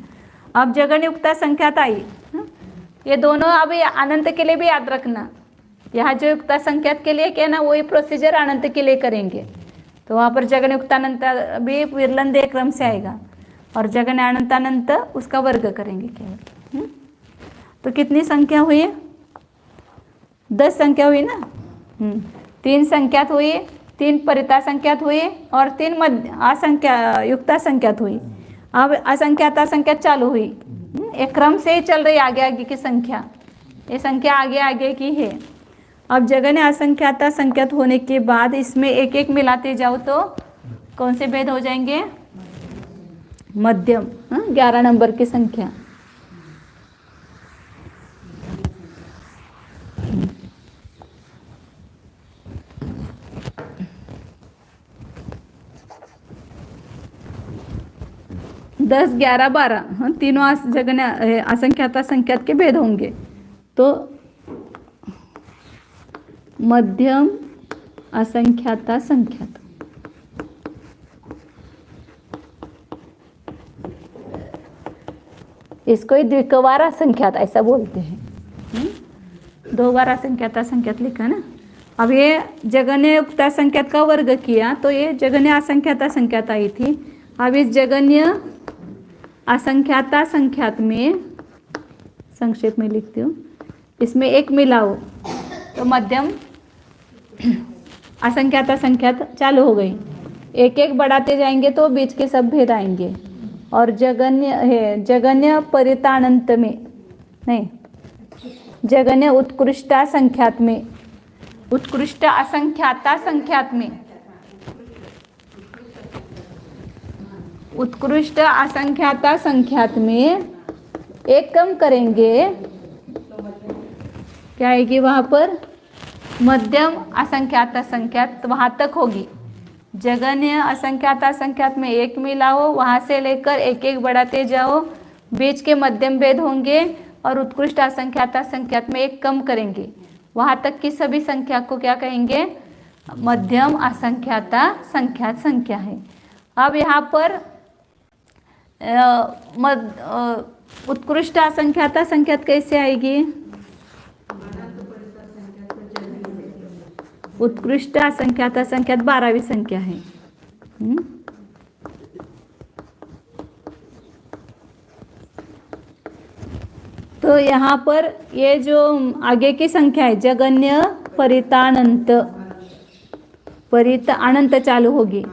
अब जगन्य युक्ता संख्यात आई, ये दोनों अब अनंत के लिए भी याद रखना। यहाँ जो युक्ता संख्यात के लिए क्या है ना, वही प्रोसीजर अनंत के लिए करेंगे, तो वहाँ पर जगन्य युक्तानंत भी विरलंदे क्रम से आएगा, और जगन्य अनंतानंत उसका वर्ग करेंगे केवल। तो कितनी संख्या हुई? 10 संख्या हुई ना। 3 संख्यात हुई, 3 परिता संख्यात हुई, और 3 मध्य असंख्या युक्ता संख्यात हुई। अब असंख्याता संख्यात चालू हुई, एक क्रम से ही चल रही आगे आगे की संख्या, ये संख्या आगे आगे की है। अब जगन्य असंख्याता संख्यात होने के बाद इसमें एक एक मिलाते जाओ तो कौन से भेद हो जाएंगे? मध्यम, 11 नंबर की संख्या। दस, 11, 12 तीनों जगन्य असंख्याता संख्यात के भेद होंगे, तो मध्यम असंख्याता संख्यात। इसको ही द्विकवार असंख्यात ऐसा बोलते हैं। 2 बार असंख्याता संख्यात लिखा ना। अब ये जगन्य युक्ता संख्यात का वर्ग किया तो ये जगन्य असंख्याता संख्यात आई थी। अब इस जगन्य असंख्याता संख्यात में, संक्षेप में लिखती हूँ, इसमें एक मिलाओ तो मध्यम असंख्याता संख्यात चालू हो गई। एक एक बढ़ाते जाएंगे तो बीच के सब भेद आएंगे, और जगन्य है, जगन्य परितानंत में नहीं, जगन्य उत्कृष्टा संख्यात में, उत्कृष्ट असंख्याता संख्यात में, उत्कृष्ट असंख्याता संख्यात में एक कम करेंगे, क्या आएगी वहाँ पर? मध्यम असंख्यात असंख्यात वहाँ तक होगी। जगन्य असंख्यात असंख्यात में एक मिलाओ, वहाँ से लेकर एक एक बढ़ाते जाओ, बीच के मध्यम भेद होंगे, और उत्कृष्ट असंख्यात असंख्यात में एक कम करेंगे, वहाँ तक की सभी संख्या को क्या कहेंगे? मध्यम असंख्याता संख्यात संख्या है। अब यहाँ पर उत्कृष्ट असंख्याता संख्यात कैसे आएगी? उत्कृष्ट असंख्यात असंख्यात 12वीं संख्या है। तो यहाँ पर ये जो आगे की संख्या है, जगन्य परितानंत, परित अनंत चालू होगी,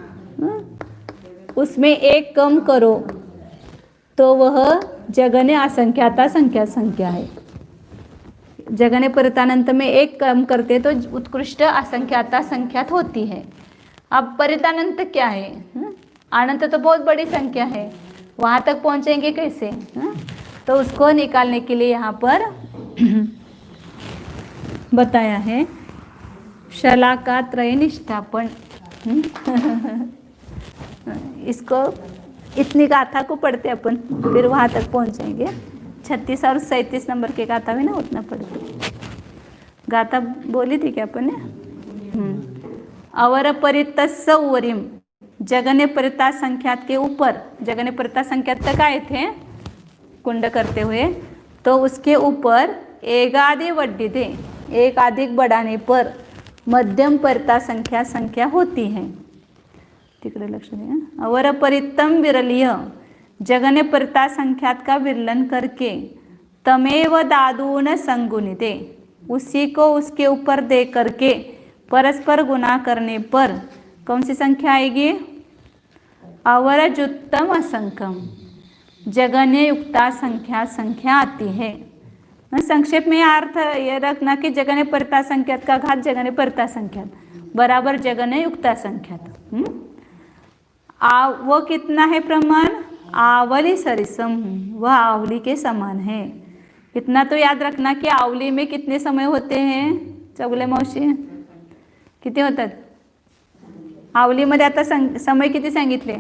उसमें एक कम करो तो वह जगन्य असंख्याता संख्या है। जगन्य परितानंत में एक कम करते तो उत्कृष्ट असंख्याता संख्यात होती है। अब परितानंत क्या है? अनंत तो बहुत बड़ी संख्या है, वहाँ तक पहुँचेंगे कैसे? तो उसको निकालने के लिए यहाँ पर बताया है शलाका त्रय निष्ठापन। इसको इतनी गाथा को पढ़ते अपन, फिर वहाँ तक पहुँचेंगे। 36 और 37 नंबर के गाथा भी ना उतना पढ़ते। गाथा बोली थी क्या अपन ने? अवर परितस्स उवरिम, जगन्य परिता संख्यात के ऊपर, जगन्य परिता संख्यात तक आए थे कुंड करते हुए, तो उसके ऊपर एगादि वड्डिदे, एक अधिक बढ़ाने पर मध्यम परिता संख्या होती है। तिकडे लक्ष दें। अवर परितम विरलीय, जगन्य परिता संख्यात का विरलन करके तमेव दादून संगुणिते, उसी को उसके ऊपर दे करके परस्पर गुना करने पर कौन सी संख्या आएगी? अवरजुत्तम असंख्यम, जगन्य युक्ता संख्या आती है। संक्षेप में अर्थ ये रखना कि जगन्य परिता संख्यात का घात जगन्य परिता संख्यात बराबर जगन्य युक्ता संख्यात। वो कितना है प्रमाण? आवली सरिसम, वह आवली के समान है। इतना तो याद रखना कि आवली में कितने समय होते हैं? चौगुले मावशी किती होतात आवलीमध्ये? आता समय किती सांगितले?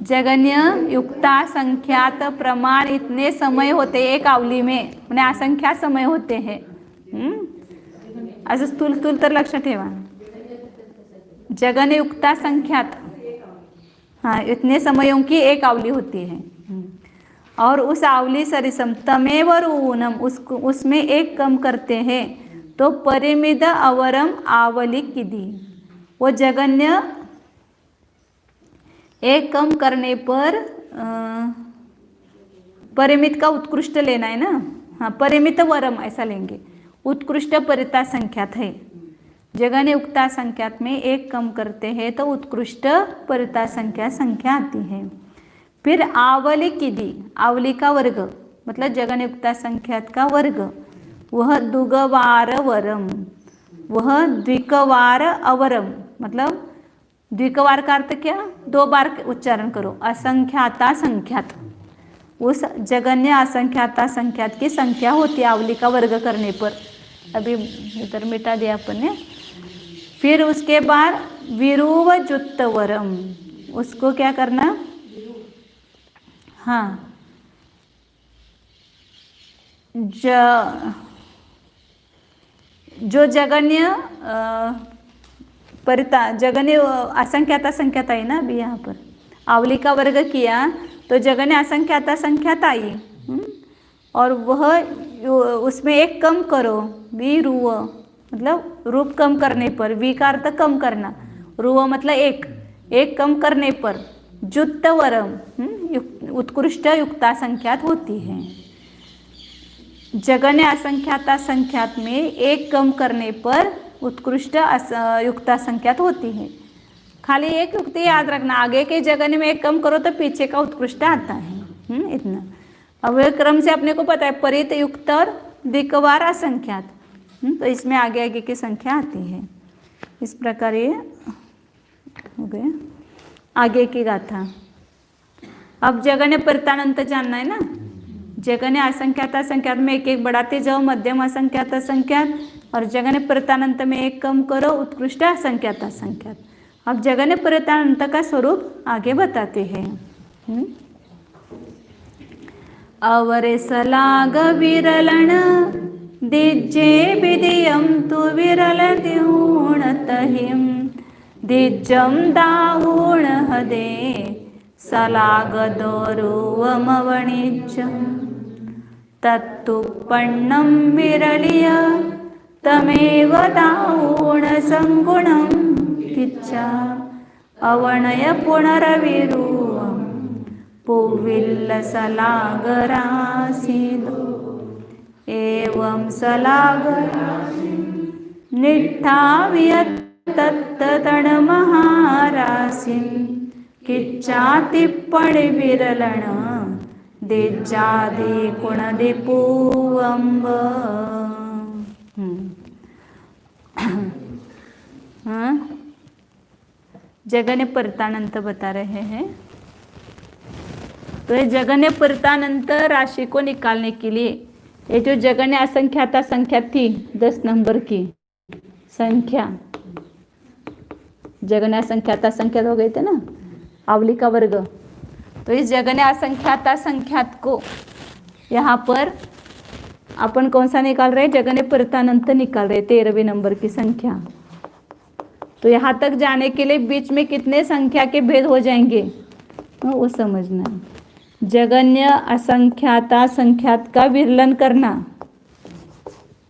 जगन्य युक्ता संख्यात प्रमाण इतने समय होते एक आवली में, म्हणजे असंख्यात समय होते हैं। असं स्थूल तर लक्ष ठेवा। जगन्य युक्ता संख्यात, हाँ, इतने समयों की एक आवली होती है, और उस आवली सरिसम तमेव ऊनम, उसको उसमें एक कम करते हैं तो परिमित अवरम आवली किदी, वो जगन्य एक कम करने पर परिमित का उत्कृष्ट लेना है ना, हाँ, परिमित वरम ऐसा लेंगे, उत्कृष्ट परिता संख्यात है। जगन्य युक्ता संख्यात में एक कम करते हैं तो उत्कृष्ट परिता संख्या आती है। फिर आवली किदी, आवली का वर्ग मतलब जगन्य युक्ता संख्यात का वर्ग, वह दुगवार वरम, वह द्विकवार अवरम, मतलब द्विकवार का अर्थ क्या? 2 बार उच्चारण करो। असंख्याता संख्यात, उस जगन्य असंख्याता संख्यात की संख्या होती है आवली का वर्ग करने पर। अभी इधर मिटा दिया अपन ने। फिर उसके बाद विरुव जुत्तवरम, उसको क्या करना? हाँ, जो जगन्य परिता जगन्य असंख्याता संख्यात आई ना, अभी यहाँ पर आवली का वर्ग किया तो जगन्य असंख्याता संख्यात आई, और वह उसमें एक कम करो, विरुव मतलब रूप कम करने पर, वी का अर्थ कम करना, रुव मतलब एक कम करने पर जुत्तवरम उत्कृष्ट युक्ता संख्यात होती है। जगन्य असंख्याता संख्यात में एक कम करने पर उत्कृष्ट युक्ता संख्यात होती है। खाली एक युक्ति याद रखना, आगे के जगन्य में एक कम करो तो पीछे का उत्कृष्ट आता है। इतना अब क्रम से अपने को पता है, परित युक्त और द्विकवार असंख्यात, तो इसमें आगे की संख्या आती है। इस प्रकार ये हो गया आगे की गाथा। अब जगन्य परितानंत जानना है ना, जगन्य असंख्यात असंख्यात में एक एक बढ़ाते जाओ, मध्यम असंख्यात असंख्यात, और जगन्य परितानंत में एक कम करो, उत्कृष्ट असंख्यात असंख्यात। अब जगन्य परितानंत का स्वरूप आगे बताते हैं। अवरे सलाग विरलन दिज्जे विदियम तु विरल दिहुणतहिम दिज्जम दाहुण हदे सलाग दोरुवमवणिज्जम तत्तुपन्नं विरलिय तमेव दाहुण संगुणं किच्चा अवणय पुनरविरुवम पुविल्ल सलागरासिदो एवं सलागरासि निट्ठावियत तत्ततण महारासिं किच्चातिप्पणि विरलण दिज्जादि कुणदिपूवंब। जगन्य परितानंत बता रहे हैं। तो ये जगन्य परितानंत राशि को निकालने के लिए ये जो जगन्य असंख्यात असंख्यात थी 10 नंबर की संख्या, जगन्य असंख्यात असंख्यात हो गए थे ना, आवली का वर्ग। तो इस जगन्य असंख्यात असंख्यात को यहाँ पर अपन कौन सा निकाल रहे हैं, जगन्य परितानंत निकाल रहे, 13वें नंबर की संख्या। तो यहाँ तक जाने के लिए बीच में कितने संख्या के भेद हो जाएंगे वो समझना है। जगन्य असंख्याता संख्यात का विरलन करना,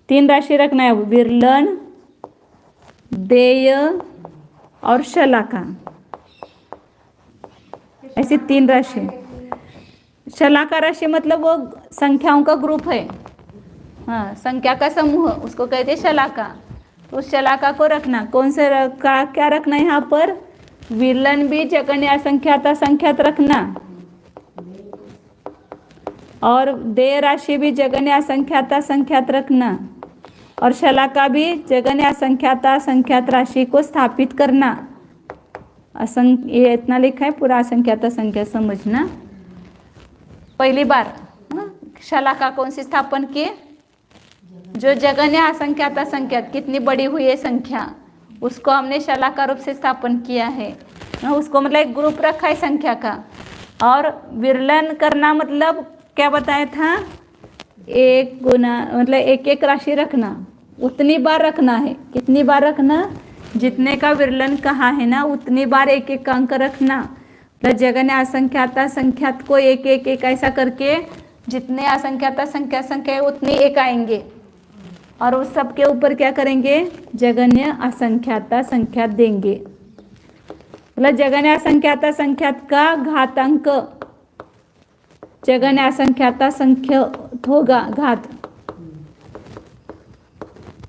3 राशि रखना है, विरलन, देय और शलाका, ऐसी 3 राशि। शलाका राशि मतलब वो संख्याओं का ग्रुप है, हाँ, संख्या का समूह, उसको कहते हैं शलाका। तो उस शलाका को रखना, कौन से का क्या रखना है यहाँ पर, विरलन भी जगन्य असंख्यात असंख्यात रखना, और देय राशि भी जगन्य असंख्यात असंख्यात रखना, और शलाका भी जगन्य असंख्यात असंख्यात राशि को स्थापित करना। ये इतना लिखा है, पूरा असंख्यात असंख्यात समझना। पहली बार शलाका कौन सी स्थापन किए, जो जगन्य असंख्यात असंख्यात कितनी बड़ी हुई है संख्या, उसको हमने शलाका रूप से स्थापन किया है। उसको मतलब एक ग्रुप रखा है संख्या का। और विरलन करना मतलब क्या बताया था, एक गुना मतलब एक एक राशि रखना, उतनी बार रखना है। कितनी बार रखना, जितने का विरलन कहा है ना उतनी बार एक एक अंक रखना। तो जगन्य असंख्यात असंख्यात को एक एक एक ऐसा करके जितने असंख्यात संख्या उतने एक आएंगे, और उस सब के ऊपर क्या करेंगे, जगन्य असंख्यात संख्यात देंगे। मतलब जगन्य असंख्यात संख्यात का घातांक जगन्य असंख्यात संख्यात होगा, घात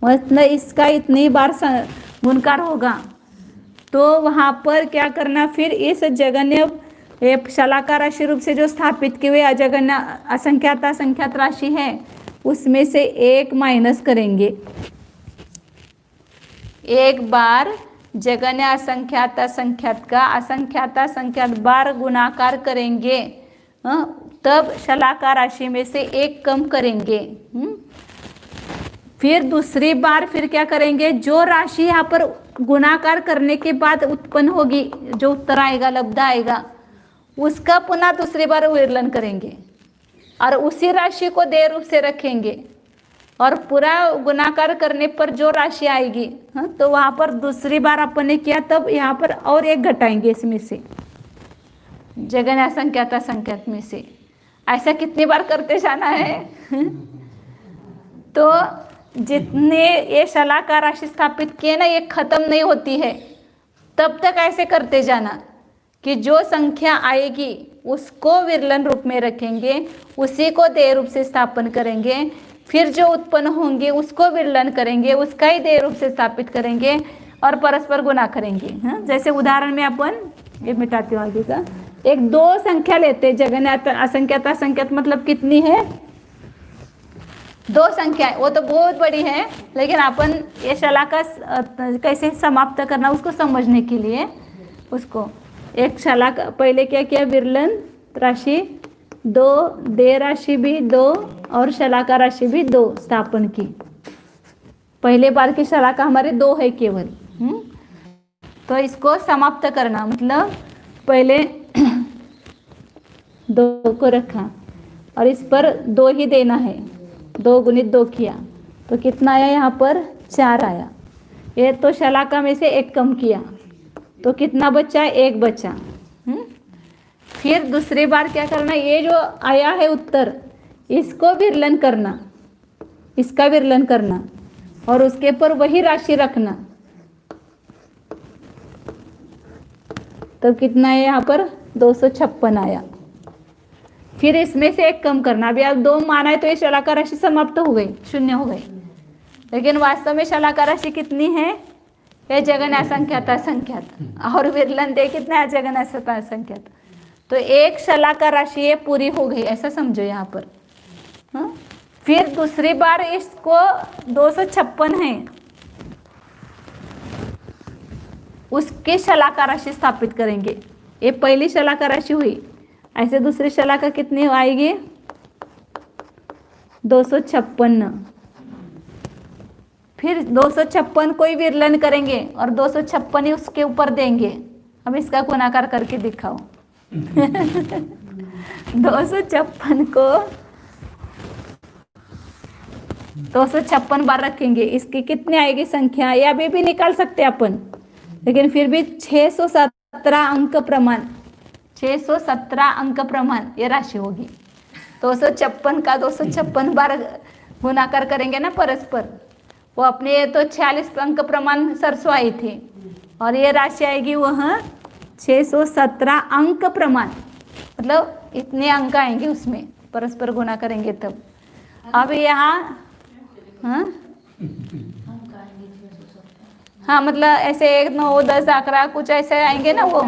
मतलब इसका इतनी बार गुणकार होगा। तो वहाँ पर क्या करना, फिर इस जगन्य शलाका राशि रूप से जो स्थापित किए हुए अजगन्य असंख्यात असंख्यात राशि है उसमें से एक माइनस करेंगे। एक बार जगन्य असंख्यात असंख्यात का असंख्यात असंख्यात बार गुणाकार करेंगे, तब शलाका राशि में से एक कम करेंगे। फिर दूसरी बार फिर क्या करेंगे, जो राशि यहाँ पर गुणाकार करने के बाद उत्पन्न होगी, जो उत्तर आएगा लब्ध आएगा, उसका पुनः दूसरी बार विरलन करेंगे और उसी राशि को देय रूप से रखेंगे। और पूरा गुणाकार करने पर जो राशि आएगी, तो वहाँ पर दूसरी बार अपन ने किया, तब यहाँ पर और एक घटाएंगे इसमें से, जगन्य असंख्यात असंख्यात में से। ऐसा कितनी बार करते जाना है तो जितने ये शलाका राशि स्थापित किए ना, ये खत्म नहीं होती है, तब तक ऐसे करते जाना कि जो संख्या आएगी उसको विरलन रूप में रखेंगे, उसी को देय रूप से स्थापन करेंगे, फिर जो उत्पन्न होंगे उसको विरलन करेंगे, उसका ही देय रूप से स्थापित करेंगे और परस्पर गुणा करेंगे। हाँ, जैसे उदाहरण में अपन ये मिटाती हूँ आगे का, एक 2 संख्या लेते, जगन्य असंख्यात असंख्यात मतलब कितनी है, 2 संख्या है, वो तो बहुत बड़ी है, लेकिन अपन ये शलाका कैसे समाप्त करना उसको समझने के लिए उसको एक शलाका पहले क्या किया, विरलन राशि दो, दे राशि भी 2 और शलाका राशि भी 2 स्थापन की। पहले बार की शलाका हमारे 2 है केवल। तो इसको समाप्त करना मतलब पहले 2 को रखा और इस पर 2 ही देना है, 2 गुणित 2 किया तो कितना आया, यहाँ पर 4 आया। ये तो शलाका में से 1 कम किया तो कितना बचा, 1 बचा। फिर दूसरी बार क्या करना, ये जो आया है उत्तर इसको विरलन करना, इसका विरलन करना और उसके ऊपर वही राशि रखना। तो कितना है, यहाँ पर 256 आया। फिर इसमें से 1 कम करना। अभी आप 2 माना है तो ये शलाका राशि समाप्त हो गई, 0 हो गई, लेकिन वास्तव में शलाका राशि कितनी है, ये जगन असंख्यात असंख्यात और विरलन दे कितना है, जगन असंख्यात। तो 1 शलाका राशि ये पूरी हो गई, ऐसा समझो यहाँ पर। फिर दूसरी बार इसको 256 है, उसकी शलाका राशि स्थापित करेंगे। ये पहली शलाका राशि हुई, ऐसे दूसरी शलाका कितनी आएगी, 256। फिर 256 को ही विरलन करेंगे और 256 ही उसके ऊपर देंगे। अब इसका गुणाकार करके दिखाओ। 256 को 256 बार रखेंगे, इसकी कितनी आएगी संख्या, ये अभी भी निकाल सकते हैं अपन, लेकिन फिर भी 617 अंक प्रमाण, 617 अंक प्रमाण ये राशि होगी। 256 का 256 बार गुणाकार करेंगे ना परस्पर, वो अपने ये तो 46 अंक प्रमाण सरसों आई थी और ये राशि आएगी वह 617 अंक प्रमाण, मतलब इतने अंक आएंगे उसमें, परस्पर गुणा करेंगे तब। अब यहाँ हाँ मतलब ऐसे 1, 9, 10, 11 कुछ ऐसे आएंगे ना, वो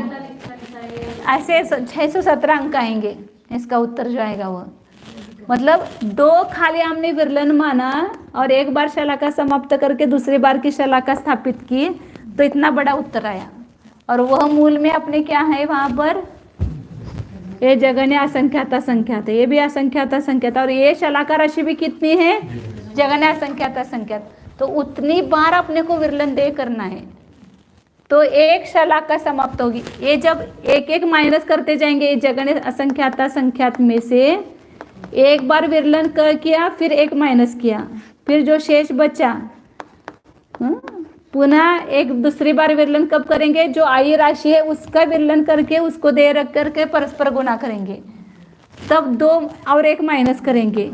ऐसे 617 अंक आएंगे। इसका उत्तर जो आएगा वो मतलब 2 खाली हमने विरलन माना और 1 बार शलाका समाप्त करके दूसरी बार की शलाका स्थापित की तो इतना बड़ा उत्तर आया। और वह मूल में अपने क्या है वहाँ पर, ये जगन्य असंख्यात असंख्यात है, ये भी असंख्यात असंख्यात, और ये शलाका राशि भी कितनी है, जगन्य असंख्यात असंख्यात। तो उतनी बार अपने को विरलन दे करना है तो 1 शलाका समाप्त होगी। ये जब 1 माइनस करते जाएंगे जगन्य असंख्यात असंख्यात में से 1 बार विरलन किया, फिर 1 माइनस किया, फिर जो शेष बचा पुनः 1 दूसरी बार विरलन कब करेंगे, जो आई राशि है उसका विरलन करके उसको दे रख करके परस्पर गुणा करेंगे, तब 2 और 1 माइनस करेंगे।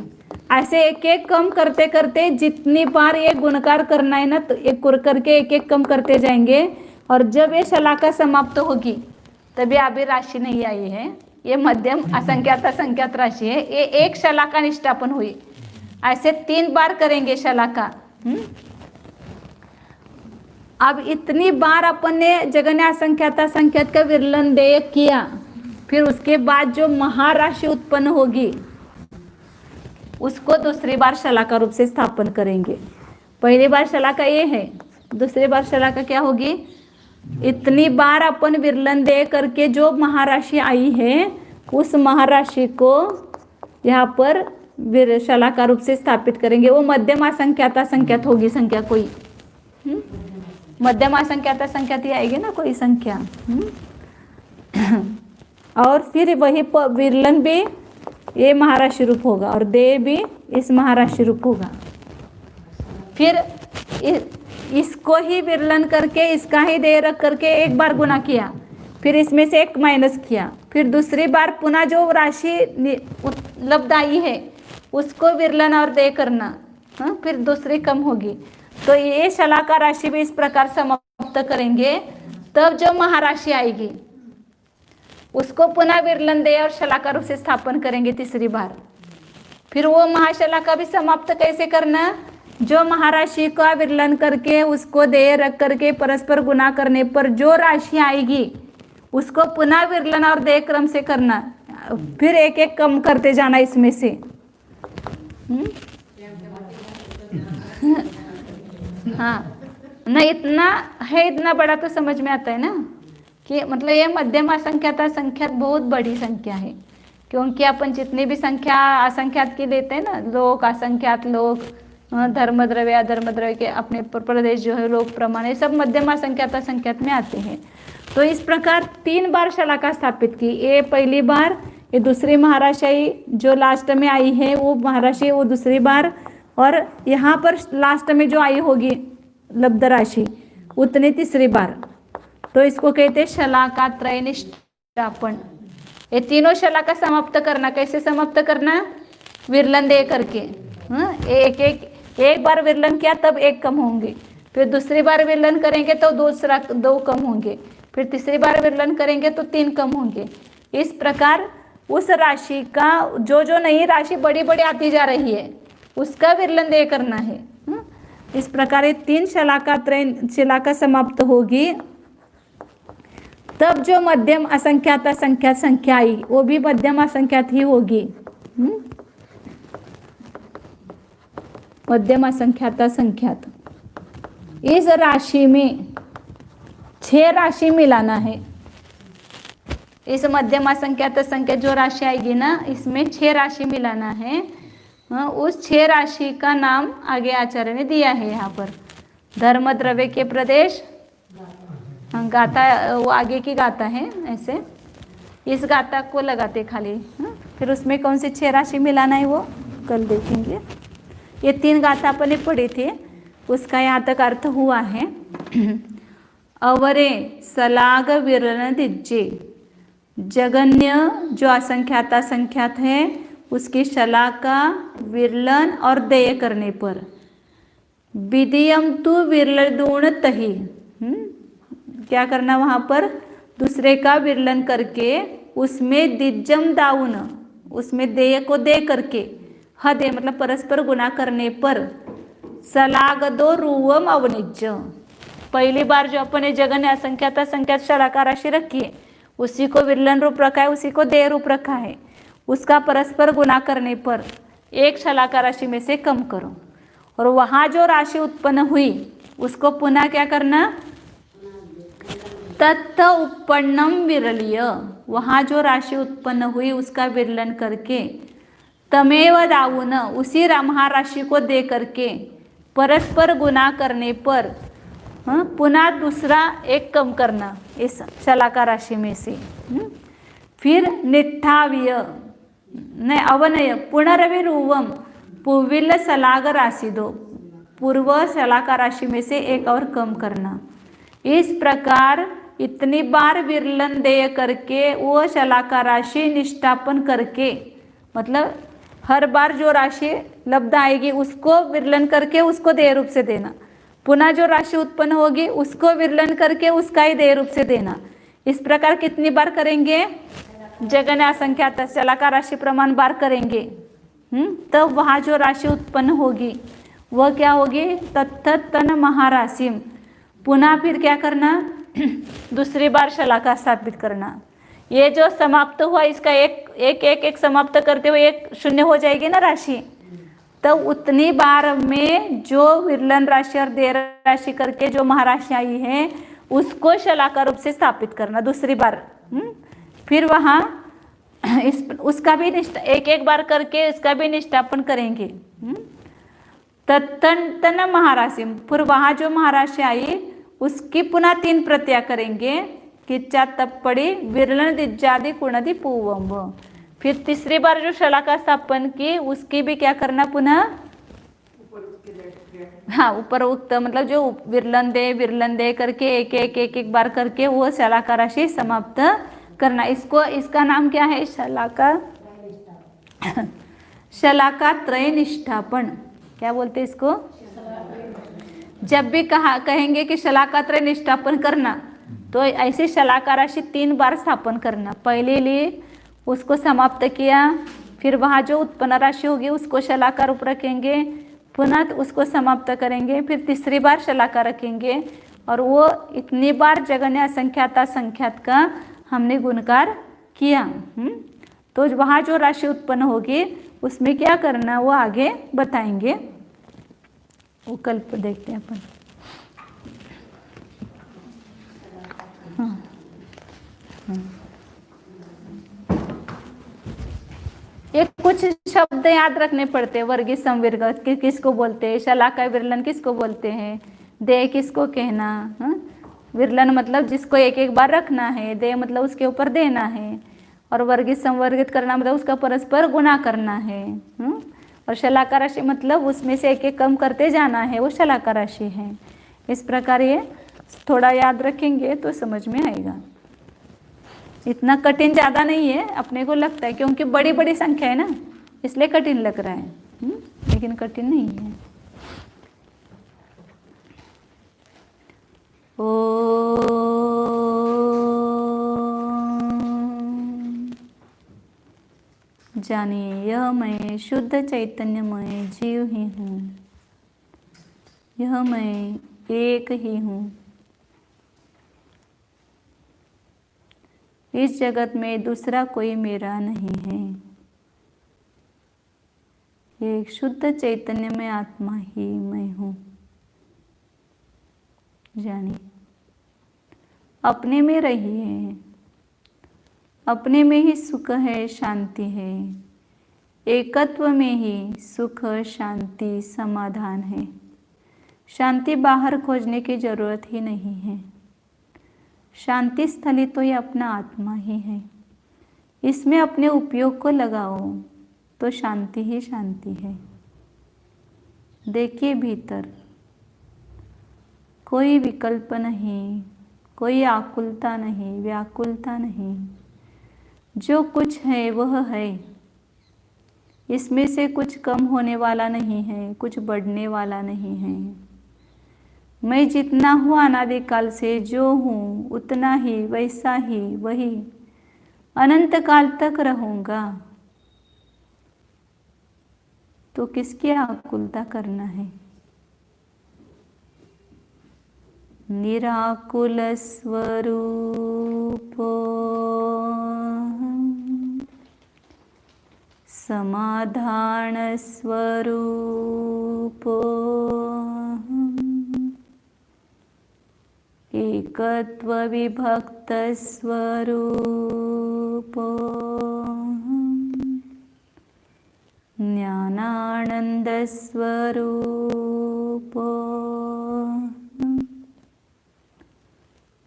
ऐसे 1 कम करते करते जितनी बार ये गुणकार करना है ना तो 1 करके 1 कम करते जाएंगे और जब ये शलाका समाप्त होगी तभी अभी राशि नहीं आई है, ये मध्यम असंख्यात असंख्यात राशि है, ये 1 शलाका निष्ठापन हुई। ऐसे 3 बार करेंगे शलाका। अब इतनी बार अपन ने जगन्य असंख्यात असंख्यात का विरलन दे किया, फिर उसके बाद जो महाराशि उत्पन्न होगी उसको दूसरी बार शलाका रूप से स्थापन करेंगे। पहली बार शलाका ये है, दूसरी बार शलाका क्या होगी, इतनी बार अपन विरलन दे करके जो महाराशि आई है उस महाराशि को यहाँ पर शलाका रूप से स्थापित करेंगे। वो मध्यम असंख्यात असंख्यात होगी संख्या कोई, मध्यम असंख्यात असंख्यात ही आएगी ना कोई संख्या। और फिर वही विरलन भी ये महाराशि रूप होगा और दे भी इस महाराशि रूप होगा। फिर इसको ही विरलन करके इसका ही दे रख करके 1 बार गुना किया, फिर इसमें से 1 माइनस किया, फिर दूसरी बार पुनः जो राशि उपलब्ध आई है उसको विरलन और दे करना, फिर दूसरी कम होगी। तो ये शलाका राशि भी इस प्रकार समाप्त करेंगे, तब जो महाराशि आएगी उसको पुनः विरलन दे और शलाका रूप से स्थापन करेंगे तीसरी बार। फिर वो महाशलाका भी समाप्त कैसे करना, जो महाराशि का विरलन करके उसको दे रख करके परस्पर गुना करने पर जो राशि आएगी उसको पुनः विरलन और दे क्रम से करना, फिर 1 कम करते जाना इसमें से। हाँ ना, इतना है, इतना बड़ा तो समझ में आता है ना कि मतलब ये मध्यम असंख्यात असंख्यात बहुत बड़ी संख्या है, क्योंकि अपन जितनी भी संख्या असंख्यात की लेते हैं ना, लोक असंख्यात लोक, धर्म द्रव्य अधर्म द्रव्य के अपने प्रदेश जो है लोक प्रमाण, ये सब मध्यम असंख्यात असंख्यात में आते हैं। तो इस प्रकार 3 बार शलाका स्थापित की, ये पहली बार, ये दूसरी महाराशाई जो लास्ट में आई है वो महाराशि वो दूसरी बार, और यहाँ पर लास्ट में जो आई होगी लब्ध राशि उतनी तीसरी बार। तो इसको कहते हैं शलाका त्रय निष्ठापन। ये तीनों शलाका समाप्त करना, कैसे समाप्त करना? विरलन दे करके। एक बार विरलन किया तब 1 कम होंगे, फिर दूसरी बार विरलन करेंगे तो दूसरा 2 कम होंगे, फिर तीसरी बार विरलन करेंगे तो 3 कम होंगे। इस प्रकार उस राशि का जो नई राशि बड़ी बड़ी आती जा रही है उसका विरलन दे करना है। इस प्रकार ये 3 शलाका समाप्त होगी, तब जो मध्यम असंख्यात असंख्यात संख्या आई वो भी मध्यम असंख्यात ही होगी। मध्यम असंख्यात असंख्यात, इस राशि में 6 राशि मिलाना है। इस मध्यम असंख्यात संख्या जो राशि आएगी ना, इसमें 6 राशि मिलाना है। उस 6 राशि का नाम आगे आचार्य ने दिया है यहाँ पर। धर्म द्रव्य के प्रदेश, गाता वो आगे की गाता है, ऐसे इस गाता को लगाते खाली। फिर उसमें कौन सी 6 राशि मिलाना है वो कल देखेंगे। ये 3 गाथा अपने पढ़े थे, उसका यहाँ तक अर्थ हुआ है। अवरे सलाग विरलन दिज्जे, जगन्य जो असंख्यात असंख्यात है उसकी शलाका विरलन और देय करने पर, विदियम तु विरलदूण तही, क्या करना वहाँ पर? दूसरे का विरलन करके उसमें दिज्जम दाउन, उसमें देय को दे करके, हदे मतलब परस्पर गुना करने पर, सलाग दो रूवम अवनिज, पहली बार जो अपने जगन्य असंख्यात असंख्यात शलाका राशि रखी है उसी को विरलन रूप रखा है, उसी को देय रूप रखा है, उसका परस्पर गुना करने पर 1 शलाका राशि में से कम करो, और वहाँ जो राशि उत्पन्न हुई उसको पुनः क्या करना? तत्त उपन्नम विरलीय, वहाँ जो राशि उत्पन्न हुई उसका विरलन करके, तमेव दाऊन उसी महाराशि को दे करके परस्पर गुना करने पर पुनः दूसरा 1 कम करना इस शलाका राशि में से। फिर निष्ठाव्य न अवनय पुनर्विरुवम पुविल सलाग राशि दो, पूर्व शलाका राशि में से 1 और कम करना। इस प्रकार इतनी बार विरलन देय करके वो शलाका राशि निष्ठापन करके, मतलब हर बार जो राशि लब्ध आएगी उसको विरलन करके उसको देय रूप से देना, पुनः जो राशि उत्पन्न होगी उसको विरलन करके उसका ही देय रूप से देना। इस प्रकार कितनी बार करेंगे? जगन्य असंख्यात शलाका राशि प्रमाण बार करेंगे, तब वहाँ जो राशि उत्पन्न होगी वह क्या होगी? तत्तन महाराशिम, पुनः फिर क्या करना? दूसरी बार शलाका स्थापित करना। ये जो समाप्त हुआ इसका एक समाप्त करते हुए 1 शून्य हो जाएगी ना राशि, तो उतनी बार में जो विरलन राशि और देय राशि करके जो महाराशि आई है उसको शलाका रूप से स्थापित करना दूसरी बार। फिर वहाँ उसका भी एक बार करके इसका भी निष्ठापन करेंगे। तत्तन महाराशि, फिर वहाँ जो महाराशि आई उसकी पुनः 3 प्रतियां करेंगे, किच्चा तप्पड़ी विरलन दिज्जादि कुणदि पूवम। फिर तीसरी बार जो शलाका स्थापन की उसकी भी क्या करना? पुनः हाँ ऊपर उक्त मतलब जो विरलन दे करके एक बार करके वो शलाका राशि समाप्त करना। इसका नाम क्या है? शलाका त्रय निष्ठापन। क्या बोलते हैं इसको? जब भी कहेंगे कि शलाका त्रय निष्ठापन करना तो ऐसी शलाका राशि 3 बार स्थापन करना। पहले लिए उसको समाप्त किया, फिर वहाँ जो उत्पन्न राशि होगी उसको शलाका रूप रखेंगे, पुनः उसको समाप्त करेंगे, फिर तीसरी बार शलाका रखेंगे, और वो इतनी बार जगन्य असंख्यात असंख्यात का हमने गुणकार किया। तो वहाँ जो राशि उत्पन्न होगी उसमें क्या करना वो आगे बताएंगे, वो कल देखते हैं अपन। हाँ। ये कुछ शब्द याद रखने पड़ते हैं। वर्गी संवर्ग किसको बोलते हैं, शलाका विरलन किसको बोलते हैं, दे किसको कहना। हाँ? विरलन मतलब जिसको एक एक बार रखना है, दे मतलब उसके ऊपर देना है, और वर्गित संवर्गित करना मतलब उसका परस्पर गुणा करना है। और शलाका राशि मतलब उसमें से एक एक कम करते जाना है, वो शलाका राशि है। इस प्रकार ये थोड़ा याद रखेंगे तो समझ में आएगा। इतना कठिन ज़्यादा नहीं है, अपने को लगता है क्योंकि बड़ी बड़ी संख्या है ना, इसलिए कठिन लग रहा है, लेकिन कठिन नहीं है। जानिए यह मैं शुद्ध चैतन्यमय जीव ही हूँ, यह मैं एक ही हूँ। इस जगत में दूसरा कोई मेरा नहीं है। एक शुद्ध चैतन्य में आत्मा ही मैं हूँ। जानिए अपने में रहिए, अपने में ही सुख है, शांति है। एकत्व में ही सुख, शांति, समाधान है। शांति बाहर खोजने की जरूरत ही नहीं है। शांति स्थली तो ये अपना आत्मा ही है। इसमें अपने उपयोग को लगाओ तो शांति ही शांति है। देखिए भीतर कोई विकल्प नहीं, कोई आकुलता नहीं, व्याकुलता नहीं। जो कुछ है वह है। इसमें से कुछ कम होने वाला नहीं है, कुछ बढ़ने वाला नहीं है। मैं जितना हूँ अनादिकाल से जो हूँ उतना ही, वैसा ही, वही अनंत काल तक रहूँगा। तो किसकी आकुलता करना है। निराकुल स्वरूपो समाधान स्वरूपो एकत्व विभक्त स्वरूपो ज्ञानानंद स्वरूपो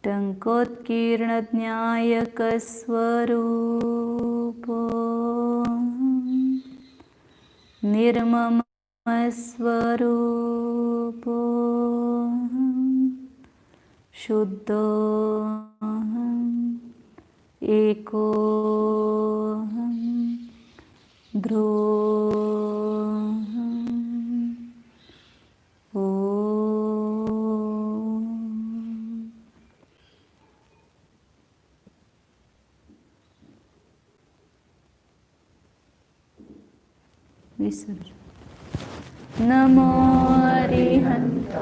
टंकोत्कीर्ण ज्ञायक स्वरूपो निर्मम स्वरूपो शुद्धो एको ध्रुव ओ। विसर्जन। नमो अरिहंत